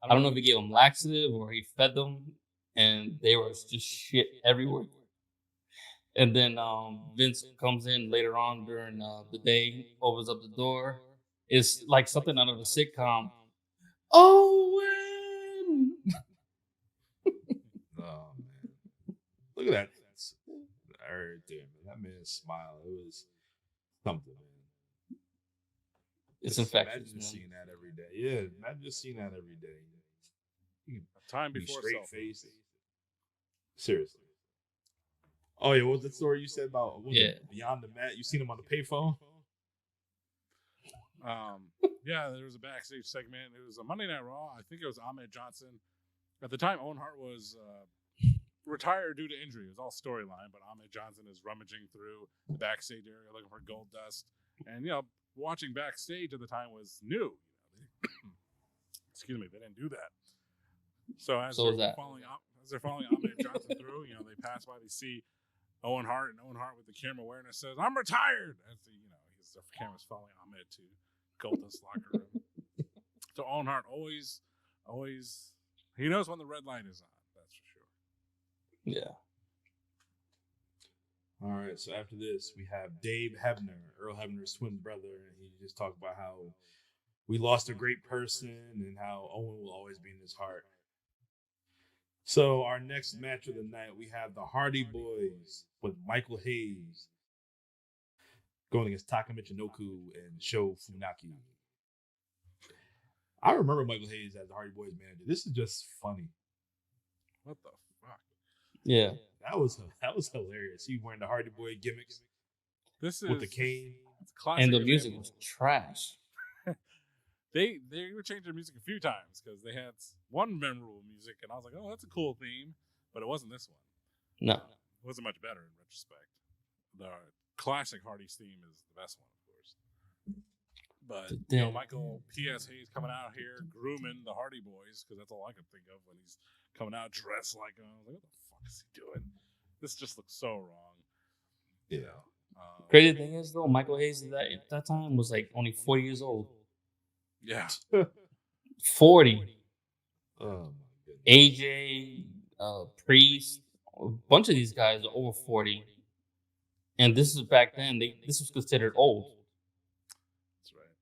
S2: I don't know if he gave them laxative or he fed them, and they were just shit everywhere. And then Vince comes in later on during the day, opens up the door. It's like something out of a sitcom. Owen!
S3: Oh, man. Look at that. Right there, man. That man's smile. something, man.
S2: It's
S3: Just
S2: infectious.
S3: Imagine
S2: Man.
S3: seeing that every day. Yeah, imagine just seeing that every day.
S1: A time
S3: Be
S1: before
S3: straight
S1: cell
S3: face. Seriously. Oh yeah, what was the story you said about Beyond the Mat? You seen him on the payphone?
S1: Yeah, there was a backstage segment. It was a Monday Night Raw. I think it was Ahmed Johnson. At the time, Owen Hart was retired due to injury. It was all storyline, but Ahmed Johnson is rummaging through the backstage area looking for gold dust. And, watching backstage at the time was new. Excuse me, they didn't do that. So as they're following Ahmed Johnson through, they pass by, they see Owen Hart, and Owen Hart with the camera awareness says, "I'm retired." As the camera's following Ahmed to Goldust locker room. So Owen Hart always, he knows when the red light is on. That's for sure.
S2: Yeah.
S3: All right. So after this, we have Dave Hebner, Earl Hebner's twin brother, and he just talked about how we lost a great person and how Owen will always be in his heart. So our next match of the night, we have the Hardy Boys with Michael Hayes going against Taka Michinoku and Sho Funaki. I remember Michael Hayes as the Hardy Boys manager. This is just funny.
S1: What the fuck?
S2: Yeah.
S3: That was hilarious. He wearing the Hardy Boy gimmicks. With the cane.
S2: And the music was trash.
S1: They would change their music a few times because they had one memorable music, and I was like, oh, that's a cool theme, but it wasn't this one.
S2: No.
S1: It wasn't much better in retrospect. The classic Hardy's theme is the best one, of course. But, Michael P.S. Hayes coming out here grooming the Hardy Boys, because that's all I could think of when he's coming out dressed like him. I was like, what the fuck is he doing? This just looks so wrong.
S3: Yeah.
S2: Crazy thing is, though, Michael Hayes at that time was like only 40 years old.
S1: Yeah.
S2: 40.
S3: Oh, my goodness.
S2: AJ, Priest, a bunch of these guys are over 40. And this is back then. This was considered old.
S1: That's right.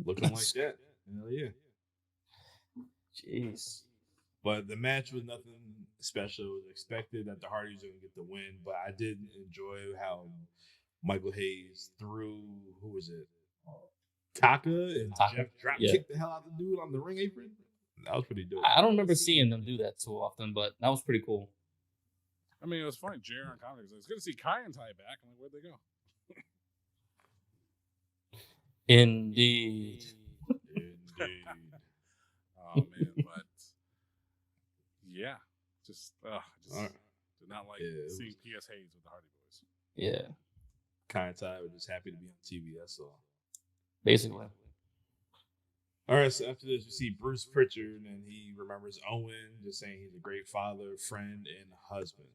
S3: Looking like that. Hell yeah.
S2: Jeez.
S3: But the match was nothing special. It was expected that the Hardys were going to get the win, but I did enjoy how Michael Hayes threw, who was it? Taka and Jeff drop kicked the hell out of the dude on the ring apron. That was pretty dope.
S2: I don't remember seeing them do that too often, but that was pretty cool.
S1: I mean, it was funny. JR on comedy was good to see Kai and Ty back. I'm like, where'd they go?
S2: Indeed.
S1: Oh man, but yeah, just did not like seeing P.S. Hayes with the Hardy Boys.
S2: Yeah.
S3: Kai and Ty were just happy to be on TV. That's all.
S2: Basically.
S3: All right, so after this, we see Bruce Pritchard, and he remembers Owen, just saying he's a great father, friend, and husband.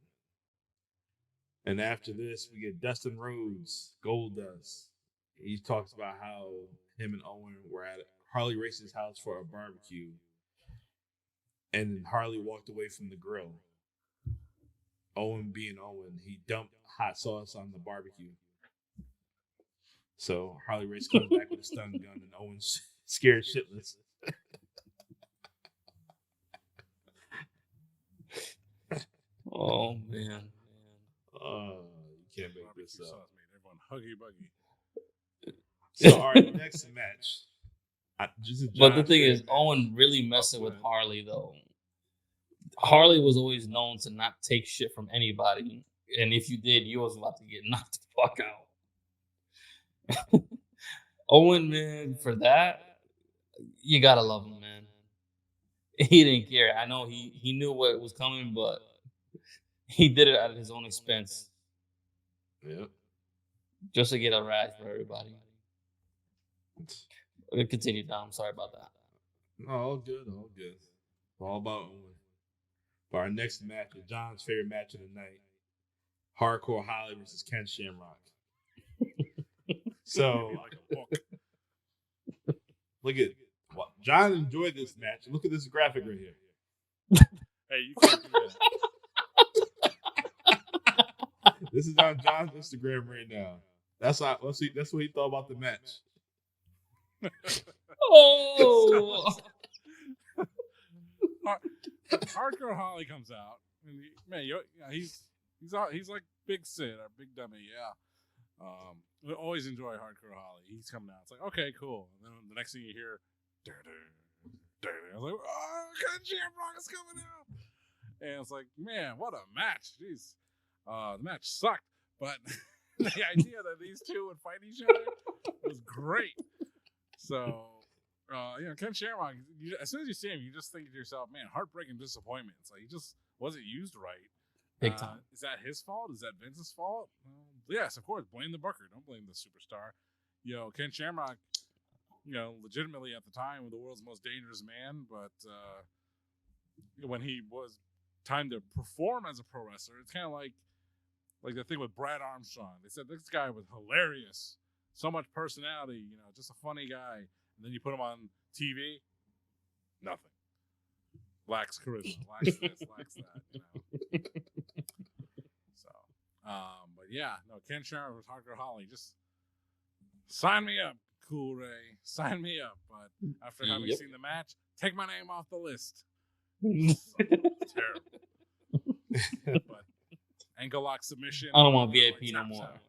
S3: And after this, we get Dustin Rhodes, Goldust. He talks about how him and Owen were at Harley Race's house for a barbecue, and Harley walked away from the grill. Owen being Owen, he dumped hot sauce on the barbecue. So Harley Race comes back with a stun gun, and Owen's scared shitless.
S2: Oh man.
S3: You can't make this up.
S1: Sauce made everyone huggy buggy.
S3: So our next match.
S2: But the thing is, Owen really messing with Harley though. Harley was always known to not take shit from anybody, and if you did, you was about to get knocked the fuck out. Owen, man, for that, you gotta love him, man. He didn't care. I know he knew what was coming, but he did it at his own expense.
S3: Yep.
S2: Just to get a rise for everybody. We'll continue, Tom. Sorry about that.
S3: No, all good, all good. It's all about Owen. For our next match is John's favorite match of the night. Hardcore Holly versus Ken Shamrock. So, look at John enjoyed this match. Look at this graphic right here.
S1: Hey, you can't do that.
S3: This is on John's Instagram right now. That's what he thought about the match.
S2: Oh,
S1: Hardcore Holly comes out, and he's like Big Sid or Big Dummy, yeah. I always enjoy Hardcore Holly. He's coming out. It's like, okay, cool. And then the next thing you hear, I was like, oh, Ken Shamrock is coming out. And it's like, man, what a match. Jeez. The match sucked, but the idea that these two would fight each other was great. So, Ken Shamrock, as soon as you see him, you just think to yourself, man, heartbreaking disappointment. It's like he just wasn't used right.
S2: Big time.
S1: Is that his fault? Is that Vince's fault? Yes, of course. Blame the booker. Don't blame the superstar. Ken Shamrock, legitimately at the time, the world's most dangerous man. But when he was time to perform as a pro wrestler, it's kind of like the thing with Brad Armstrong. They said this guy was hilarious, so much personality, just a funny guy. And then you put him on TV, nothing. Lacks charisma, lacks this, lacks that. So, but yeah, no, Ken Shamrock with Hardcore Holly, just sign me up, Cool Ray, sign me up. But after having seen the match, take my name off the list. Terrible. But ankle lock submission.
S2: I don't want VIP no more.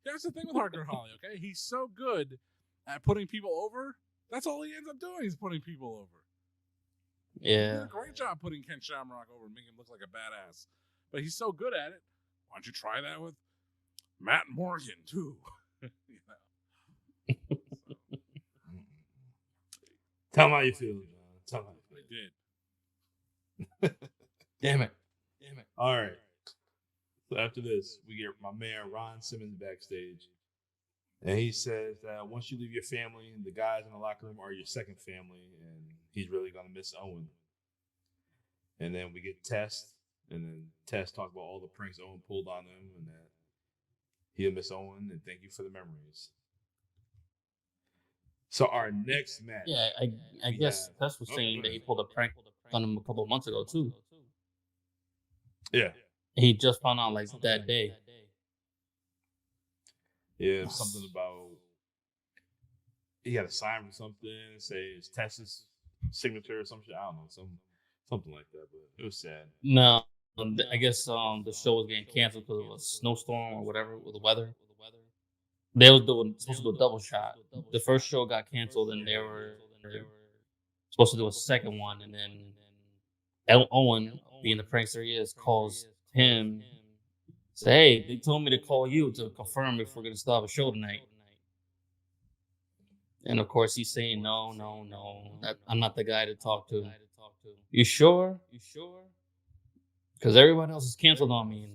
S1: That's the thing with Hardcore Holly. Okay, he's so good at putting people over. That's all he ends up doing is putting people over.
S2: Yeah.
S1: He did a great job putting Ken Shamrock over and making him look like a badass. But he's so good at it. Why don't you try that with Matt Morgan, too?
S3: Tell him how you feel, John. Tell him how you feel.
S1: I did.
S2: Damn it.
S3: All right. So after this, we get my man Ron Simmons backstage. And he says that once you leave your family, the guys in the locker room are your second family, and he's really going to miss Owen. And then we get Test, and then Test talks about all the pranks Owen pulled on him, and that he'll miss Owen, and thank you for the memories. So our next match.
S2: Yeah, I guess Test was saying that he pulled a prank on him a couple of months ago, too.
S3: Yeah.
S2: He just found out, that day.
S3: Yeah, something about he had to sign for something, say it's Tess's signature or some shit. I don't know, something like that. But it was sad.
S2: No, I guess the show was getting canceled because of a snowstorm or whatever with the weather. They were supposed to do a double shot. The first show got canceled, and they were supposed to do a second one. And then Owen, being the prankster he is, calls him. Say, hey, they told me to call you to confirm if we're going to still have a show tonight. And of course, he's saying, no, I'm not the guy to talk to. You sure? Because everyone else is canceled on me.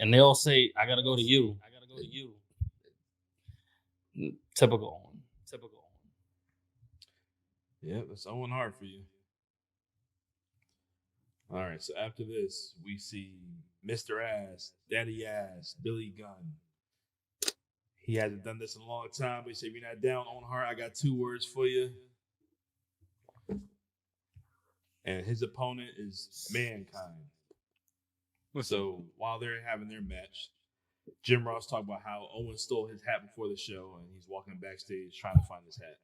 S2: And they all say, I got to go to you. Typical Owen.
S3: Yeah, that's Owen Hart for you. All right, so after this, we see Mr. Ass, Daddy Ass, Billy Gunn. He hasn't done this in a long time, but he said, if you're not down, Owen Hart, I got 2 words for you. And his opponent is Mankind. So while they're having their match, Jim Ross talked about how Owen stole his hat before the show, and he's walking backstage trying to find his hat.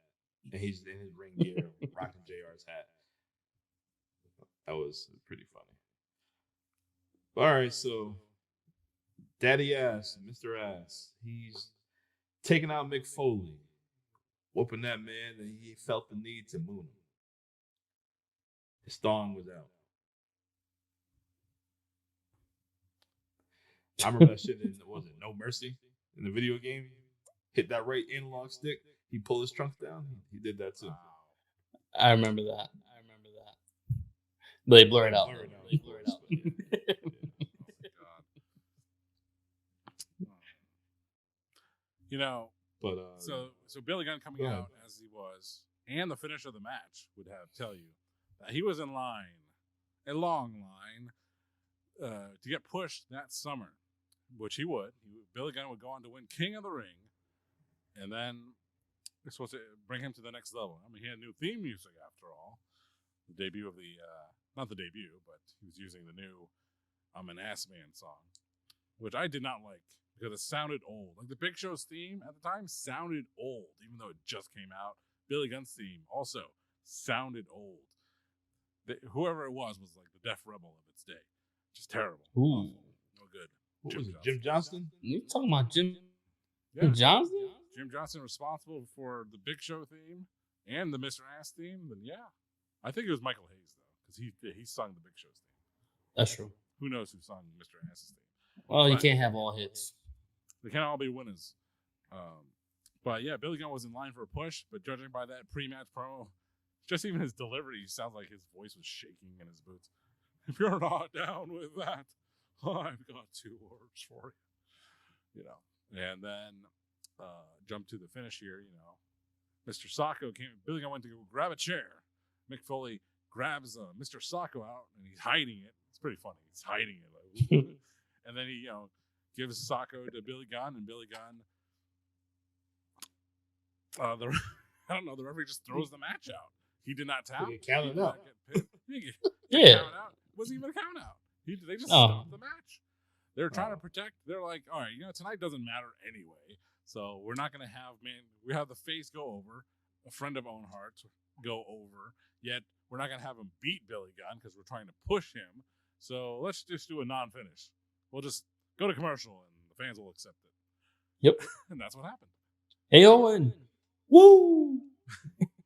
S3: And he's in his ring gear, rocking JR's hat. That was pretty funny. All right, so Daddy Ass, Mr. Ass, he's taking out Mick Foley, whooping that man, and he felt the need to moon him. His thong was out. I remember that shit in, No Mercy in the video game? Hit that right analog stick, he pulled his trunks down. He did that too.
S2: I remember that. But they blur it out.
S1: So Billy Gunn coming out as he was, and the finish of the match would tell you that he was in line, a long line, to get pushed that summer, which he would. Billy Gunn would go on to win King of the Ring, and then they're supposed to bring him to the next level. I mean, he had new theme music after all. The debut of not the debut, but he was using the new I'm an Ass Man song, which I did not like because it sounded old. Like the Big Show's theme at the time sounded old, even though it just came out. Billy Gunn's theme also sounded old. Whoever it was like the Def Rebel of its day. Just terrible.
S2: Ooh.
S1: No good.
S3: What was it? Jim Johnston?
S2: You talking about Jim
S1: Yeah.
S2: Johnston?
S1: Jim Johnston responsible for the Big Show theme and the Mr. Ass theme. Then yeah, I think it was Michael Hayes though, because he sung the Big Show's theme.
S2: That's true.
S1: Who knows who sung Mr. Ass's theme?
S2: Well, you can't have all hits.
S1: They can't all be winners. But yeah, Billy Gunn was in line for a push, but judging by that pre-match promo, just even his delivery sounds like his voice was shaking in his boots. If you're not down with that, I've got 2 words for you. You know, and then jump to the finish here. You know, Mr. Sacco came. Billy Gunn went to go grab a chair. Mick Foley grabs Mr. Sacco out, and he's hiding it. It's pretty funny. He's hiding it, like, and then he gives Sacco to Billy Gunn, and Billy Gunn. I don't know. The referee just throws the match out. He did not tap.
S3: He counted out.
S2: Yeah.
S1: Count out. It wasn't even a count out. They just stopped the match. They're trying to protect. They're like, all right, tonight doesn't matter anyway. So we're not going to have, we have the face go over, a friend of Owen Hart go over, yet we're not going to have him beat Billy Gunn because we're trying to push him. So let's just do a non-finish. We'll just go to commercial and the fans will accept it.
S2: Yep.
S1: And that's what happened.
S2: Hey, Owen. Woo!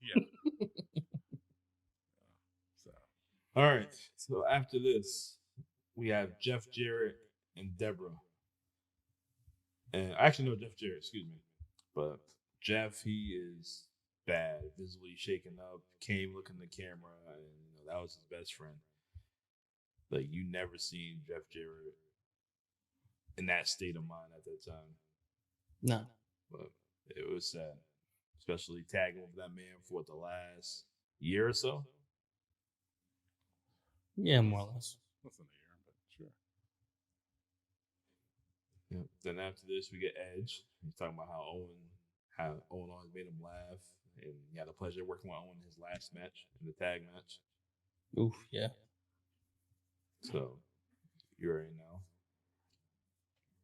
S1: Yeah.
S3: All right. So after this, we have Jeff Jarrett and Deborah. And I actually know Jeff Jarrett, excuse me. But Jeff, he is bad, visibly shaken up, came looking at the camera, and that was his best friend. Like, you never seen Jeff Jarrett in that state of mind at that time.
S2: No.
S3: But it was sad. Especially tagging with that man for the last year or so.
S2: Yeah, more or less.
S1: Less than a year, but sure.
S3: Yep. Then after this, we get Edge. He's talking about how Owen always made him laugh. And he had the pleasure of working with Owen in his last match, in the tag match.
S2: Oof, yeah.
S3: So, you already know.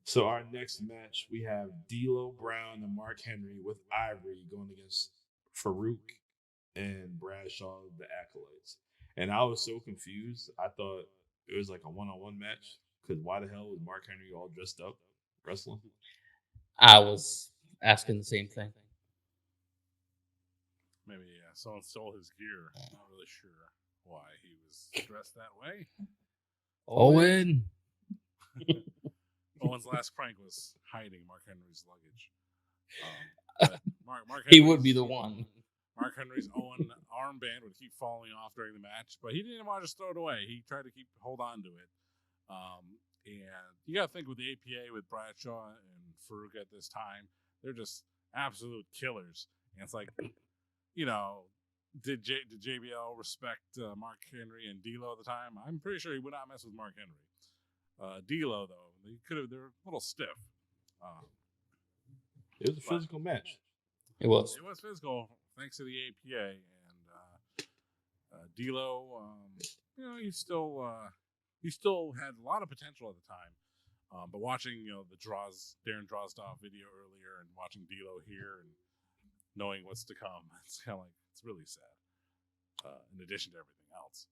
S3: So our next match, we have D'Lo Brown and Mark Henry with Ivory going against Farouk and Bradshaw, the Acolytes. And I was so confused. I thought it was like a one-on-one match because why the hell was Mark Henry all dressed up wrestling?
S2: I was asking the same thing.
S1: Maybe someone stole his gear. I'm not really sure why he was dressed that way.
S2: Owen.
S1: Owen's last prank was hiding Mark Henry's luggage. Mark
S2: He
S1: Henry's,
S2: would be the one.
S1: Mark Henry's Owen armband would keep falling off during the match, but he didn't want to just throw it away. He tried to hold on to it. And you got to think with the APA, with Bradshaw and Farouk at this time, they're just absolute killers. And it's like, did JBL respect Mark Henry and D'Lo at the time? I'm pretty sure he would not mess with Mark Henry. D'Lo, though, they're a little stiff.
S3: It was a physical match.
S2: It was.
S1: It was physical, thanks to the APA. And D'Lo, he still had a lot of potential at the time. But watching, the Darren Drozdov video earlier and watching D'Lo here and knowing what's to come, it's kind of like, it's really sad. In addition to everything else.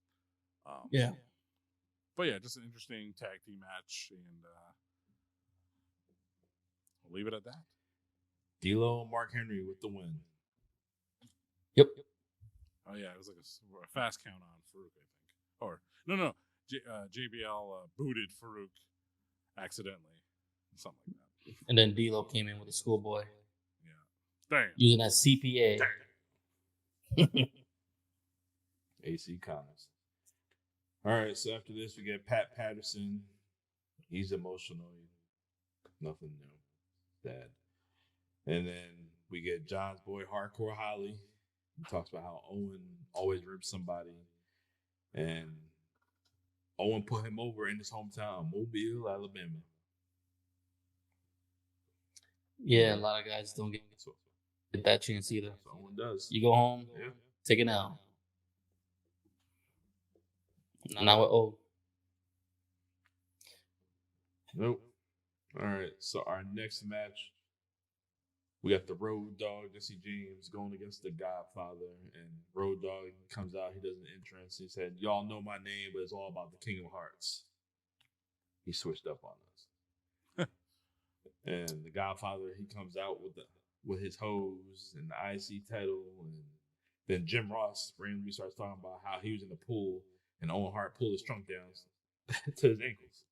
S2: Yeah.
S1: But yeah, just an interesting tag team match, and we'll leave it at that.
S3: D'Lo and Mark Henry with the win.
S2: Yep.
S1: Oh yeah, it was like a fast count on Farouk, I think. Or no, JBL booted Farouk accidentally, something like that.
S2: And then D'Lo came in with a schoolboy.
S1: Yeah. Damn.
S2: Using that CPA.
S3: AC Connors. All right, so after this, we get Pat Patterson. He's emotional. Nothing new. Sad. And then we get John's boy, Hardcore Holly. He talks about how Owen always rips somebody. And Owen put him over in his hometown, Mobile, Alabama.
S2: Yeah, a lot of guys don't get that chance either.
S3: So Owen does.
S2: You go home, take an L. Now with O.
S3: Nope. All right. So our next match, we got the Road Dogg, Jesse James, going against the Godfather. And Road Dogg comes out. He does an entrance. He said, "Y'all know my name, but it's all about the King of Hearts." He switched up on us. And the Godfather, he comes out with his hose and the IC title, and then Jim Ross randomly starts talking about how he was in the pool and Owen Hart pulled his trunk down to his ankles.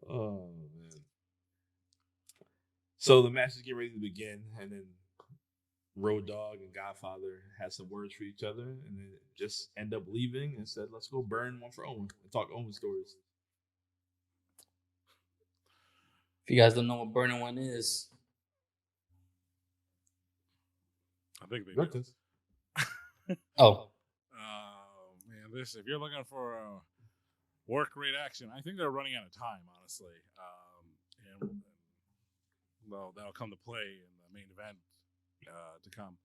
S3: Oh man! So the matches get ready to begin, and then Road Dogg and Godfather had some words for each other, and then just end up leaving and said, "Let's go burn one for Owen and talk Owen stories."
S2: If you guys don't know what burning one is,
S1: I think they do.
S2: Oh,
S1: man, this if you're looking for a work rate action, I think they're running out of time, honestly. And well, that'll come to play in the main event to come.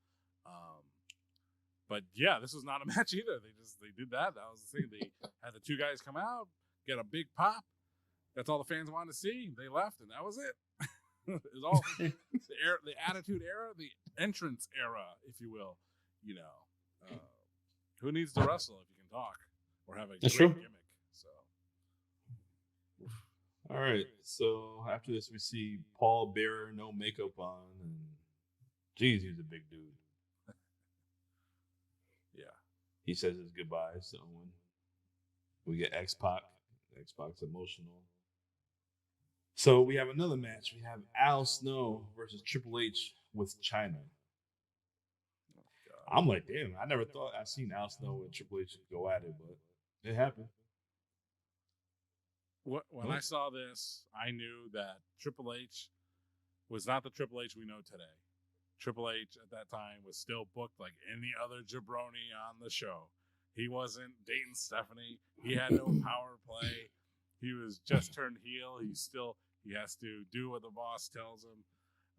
S1: But yeah, this was not a match either. They did that. That was the thing. They had the two guys come out, get a big pop. That's all the fans wanted to see. They left, and that was it. It was all the attitude era, the entrance era, if you will. You know, who needs to wrestle if you can talk or have a great gimmick? So,
S3: all right. So after this, we see Paul Bearer, no makeup on, and geez, he's a big dude.
S1: Yeah.
S3: He says his goodbyes to Owen. We get X-Pac. X-Pac's emotional. So we have another match. We have Al Snow versus Triple H with China. I'm like, damn, I never thought I'd seen Al Snow and Triple H go at it, but it happened.
S1: When I saw this, I knew that Triple H was not the Triple H we know today. Triple H at that time was still booked like any other jabroni on the show. He wasn't dating Stephanie. He had no power play. He was just turned heel. He has to do what the boss tells him.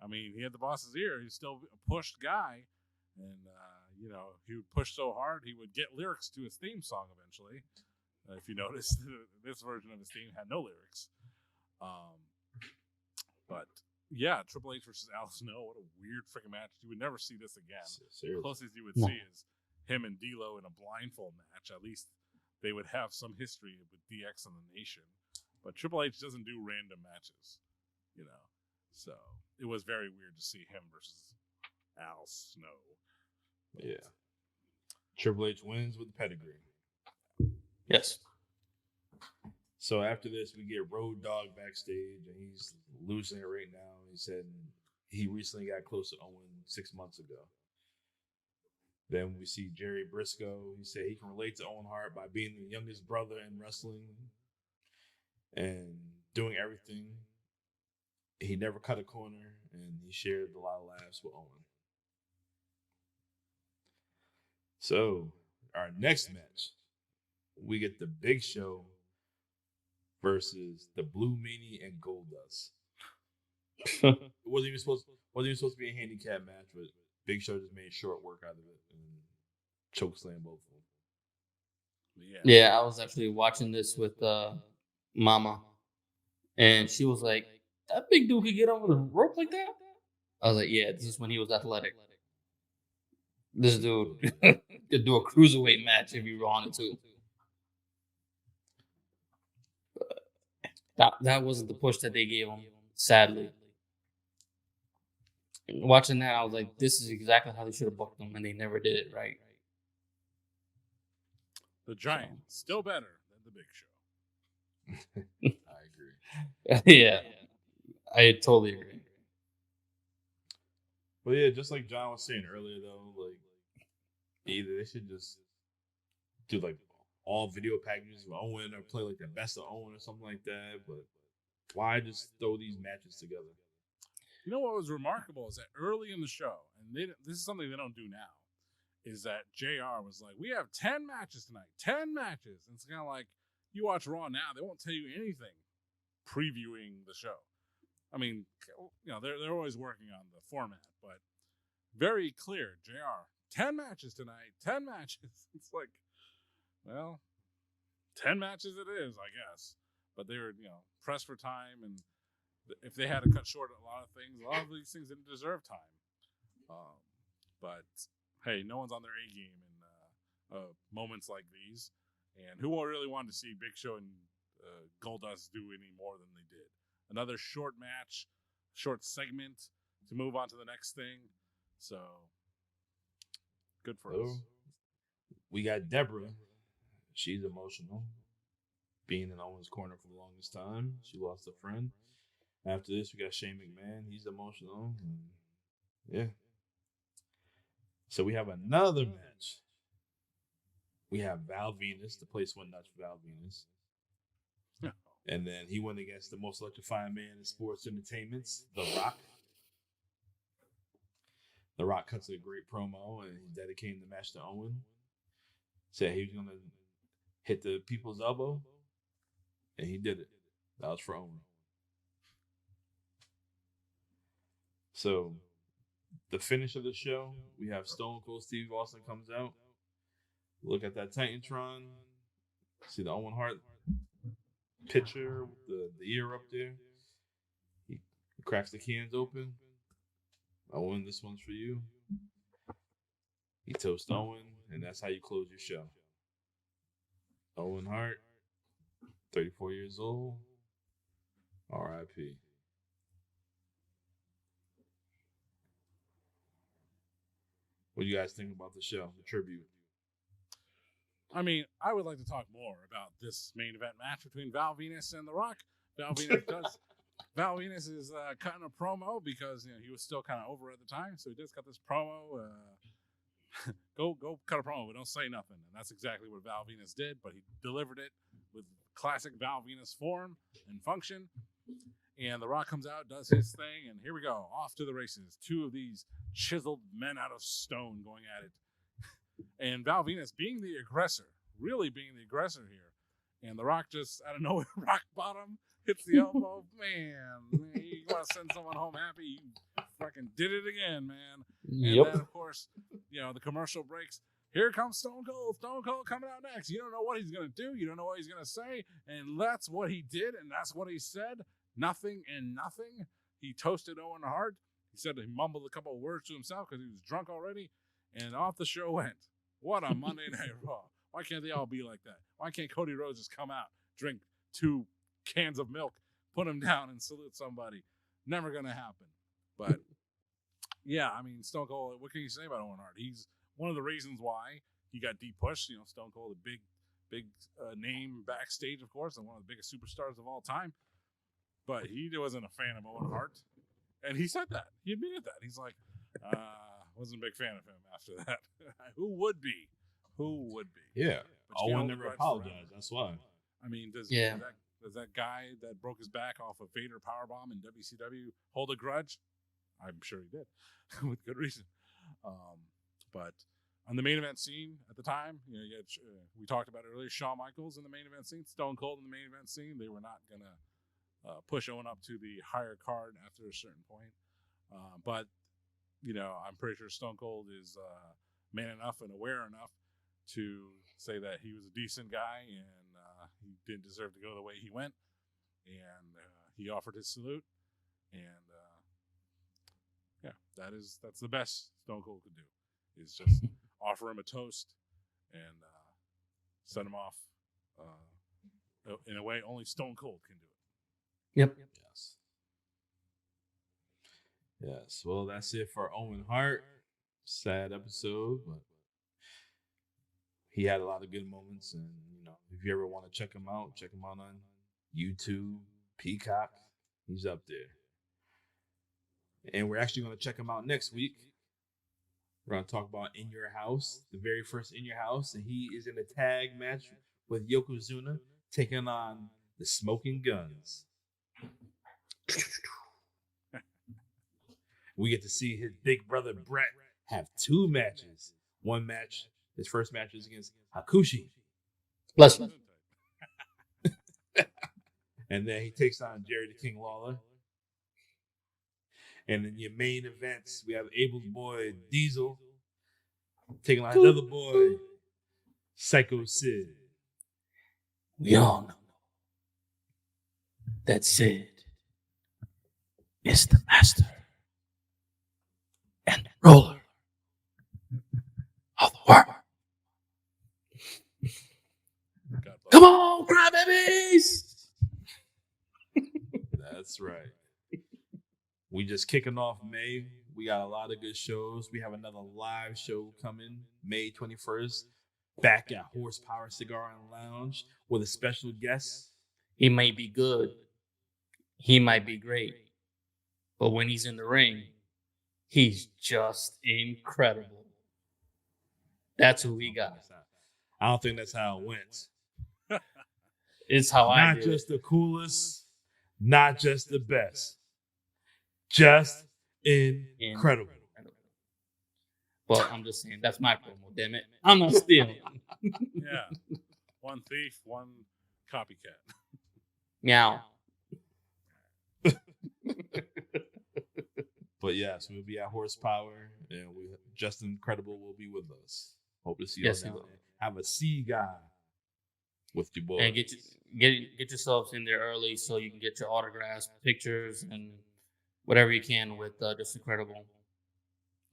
S1: I mean, he had the boss's ear. He's still a pushed guy. And, he would push so hard, he would get lyrics to his theme song eventually. If you notice, this version of his theme had no lyrics. But, yeah, Triple H versus Al Snow. What a weird freaking match. You would never see this again.
S3: Seriously.
S1: The closest you would see is him and D'Lo in a blindfold match. At least they would have some history with DX and the Nation. But Triple H doesn't do random matches, So it was very weird to see him versus Al Snow. But
S3: yeah. Triple H wins with pedigree.
S2: yes.
S3: So after this, we get Road Dogg backstage, and he's losing it right now. He said he recently got close to Owen 6 months ago. Then we see Jerry Briscoe. He said he can relate to Owen Hart by being the youngest brother in wrestling and doing everything. He never cut a corner, and he shared a lot of laughs with Owen. So our next match, we get the Big Show versus the Blue Meanie and Goldust. It wasn't even supposed to be a handicap match, but Big Show just made short work out of it and chokeslam both of them.
S2: Yeah, I was actually watching this with Mama, and she was like, "That big dude could get over the rope like that." I was like, "Yeah, this is when he was athletic. This dude could do a cruiserweight match if he wanted to." That wasn't the push that they gave him, sadly. Watching that, I was like, "This is exactly how they should have booked him," and they never did it right.
S1: The Giant, still better than the Big Show.
S3: I agree.
S2: Yeah, I totally agree.
S3: But yeah, just like John was saying earlier, though, like either they should just do like all video packages of Owen or play like the best of Owen or something like that. But why just throw these matches together?
S1: You know what was remarkable is that early in the show, and this is something they don't do now, is that JR was like, "We have 10 matches tonight, 10 matches." And it's kind of like, you watch Raw now, they won't tell you anything previewing the show. I mean, they're always working on the format, but very clear, JR, 10 matches tonight, 10 matches. It's like, well, 10 matches it is, I guess. But they were, pressed for time, and if they had to cut short a lot of these things didn't deserve time. But hey, no one's on their A game in moments like these. And who really wanted to see Big Show and Goldust do any more than they did. Another short match, short segment to move on to the next thing. So good for us.
S3: We got Deborah. She's emotional. Being in Owen's corner for the longest time. She lost a friend. After this, we got Shane McMahon. He's emotional. Yeah. So we have another match. We have Val Venus. The place went nuts for Val Venus.
S1: Yeah.
S3: And then he went against the most electrifying man in sports entertainments, The Rock. The Rock cuts a great promo and he's dedicating the match to Owen. Said he was going to hit the people's elbow. And he did it. That was for Owen. So, the finish of the show, we have Stone Cold Steve Austin comes out. Look at that Titantron. See the Owen Hart picture with the ear up there. He cracks the cans open. Owen, this one's for you. He toasts Owen, and that's how you close your show. Owen Hart, 34 years old. R.I.P. What do you guys think about the show, the tribute?
S1: I mean, I would like to talk more about this main event match between Val Venus and The Rock. Val Venus is cutting a promo because he was still kind of over at the time, so he just cut this promo. Go cut a promo, but don't say nothing. And that's exactly what Val Venus did, but he delivered it with classic Val Venus form and function. And The Rock comes out, does his thing, and here we go, off to the races. Two of these chiseled men out of stone going at it. And Val Venus being the aggressor, really being the aggressor here. And The Rock just, out of nowhere, rock bottom, hits the elbow. Man, you want to send someone home happy, you fucking did it again, man. And then, of course, the commercial breaks. Here comes Stone Cold. Stone Cold coming out next. You don't know what he's going to do. You don't know what he's going to say. And that's what he did, and that's what he said. Nothing and nothing. He toasted Owen Hart. He said he mumbled a couple of words to himself because he was drunk already. And off the show went. What a Monday Night Raw. Why can't they all be like that? Why can't Cody Rhodes just come out, drink 2 cans of milk, put him down, and salute somebody? Never going to happen. But, yeah, I mean, Stone Cold, what can you say about Owen Hart? He's one of the reasons why he got de-pushed. Stone Cold, a big name backstage, of course, and one of the biggest superstars of all time. But he wasn't a fan of Owen Hart. And he said that. He admitted that. He's like, wasn't a big fan of him after that. Who would be?
S3: Yeah. Owen never apologized. That's why.
S1: I mean, does that guy that broke his back off a Vader powerbomb in WCW hold a grudge? I'm sure he did, with good reason. But on the main event scene at the time, we talked about it earlier, Shawn Michaels in the main event scene, Stone Cold in the main event scene. They were not going to push Owen up to the higher card after a certain point. But, I'm pretty sure Stone Cold is man enough and aware enough to say that he was a decent guy and he didn't deserve to go the way he went. And he offered his salute. And, that's the best Stone Cold could do, is just offer him a toast and send him off in a way only Stone Cold can do it.
S2: Yep.
S3: Yes. Well, that's it for Owen Hart. Sad episode, but he had a lot of good moments. And, if you ever want to check him out on YouTube, Peacock. He's up there. And we're actually going to check him out next week. We're going to talk about In Your House, the very first In Your House. And he is in a tag match with Yokozuna, taking on the Smoking Guns. We get to see his big brother Bret have 2 matches. One match, his first match is against Hakushi.
S2: Bless you.
S3: And then he takes on Jerry the King Lawler. And in your main events, we have Abel's boy Diesel taking on another boy, Psycho Sid.
S2: We all know that Sid is the master and ruler of the world. Come on, crybabies!
S3: just kicking off May. We got a lot of good shows. We have another live show coming May 21st, back at Horsepower Cigar and Lounge with a special guest.
S2: He might be good. He might be great. But when he's in the ring, he's just incredible. That's who we got.
S3: I don't think that's how it went.
S2: It's how I
S3: Not
S2: did
S3: just the coolest, not just the best. Just incredible.
S2: Well, I'm just saying, that's my promo, damn it. I'm not stealing.
S1: Yeah. One thief, one copycat.
S2: Meow.
S3: But yes, we'll be at Horsepower, and Just Incredible will be with us. Hope to see you
S2: Yes,
S3: down
S2: he will.
S3: there. Have a see guy with your boys.
S2: And get yourselves in there early so you can get your autographs, pictures, and whatever you can with Just Incredible.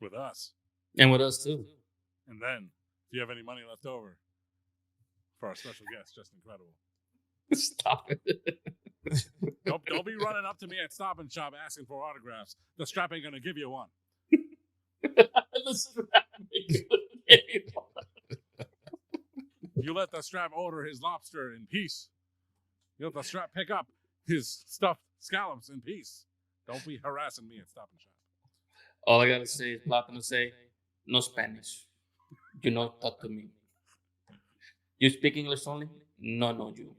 S1: With us.
S2: And with us, too.
S1: And then, if you have any money left over for our special guest, Just Incredible.
S2: Stop it.
S1: Don't be running up to me at Stop and Shop asking for autographs. The strap ain't gonna give you one.
S2: The strap ain't gonna give you one.
S1: You let the strap order his lobster in peace. You let the strap pick up his stuffed scallops in peace. Don't be harassing me at Stop and Shop.
S2: All I gotta say is Platano say, no Spanish. You know, talk to me. You speak English only? No, you.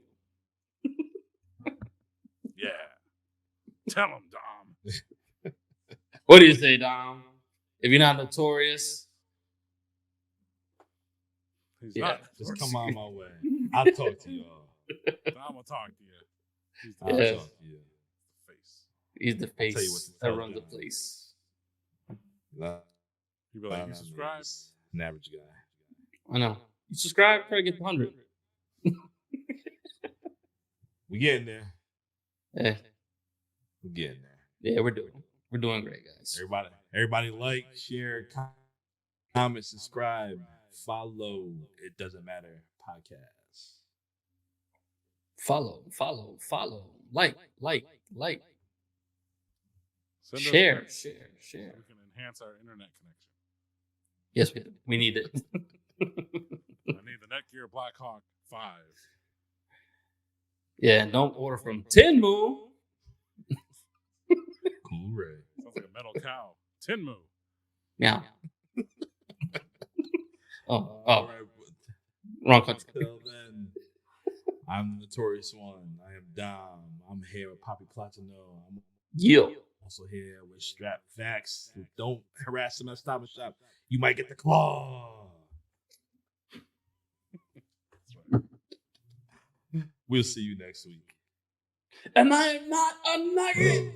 S1: Yeah. Tell him, Dom.
S2: What do you say, Dom? If you're not notorious,
S1: He's
S2: yeah,
S1: not.
S3: Just come on my way. I'll talk to y'all.
S1: I'm gonna talk to you. He's the
S3: I'll
S2: Yes.
S3: talk to you.
S1: face.
S2: he's the
S3: tell you what
S2: face
S3: to
S2: that
S3: tell
S2: runs the
S3: them.
S2: place.
S1: You be like, you subscribe.
S3: An average guy.
S2: I know. You subscribe, try to get to 100.
S3: We getting there.
S2: Yeah,
S3: We getting there.
S2: yeah, we're doing great, guys.
S3: Everybody like, share, comment, subscribe, follow. It doesn't matter. Podcast.
S2: Follow, like,
S1: Send us
S2: share.
S1: links so we can enhance our internet connection.
S2: Yes, we need it.
S1: I need the Netgear Blackhawk 5.
S2: Yeah, and don't order from Tinmu.
S3: Cool Ray.
S1: Sounds like a metal cow. Tinmu.
S2: Yeah.
S3: All
S2: Oh,
S3: right.
S2: wrong country.
S3: Until then, I'm the Notorious One. I am Dom. I'm here with Poppy Platano. I'm
S2: Yeah.
S3: also here with Strap Facts. Don't harass him at Stop and Shop. You might get the claw. We'll see you next week.
S2: And I am not a nugget.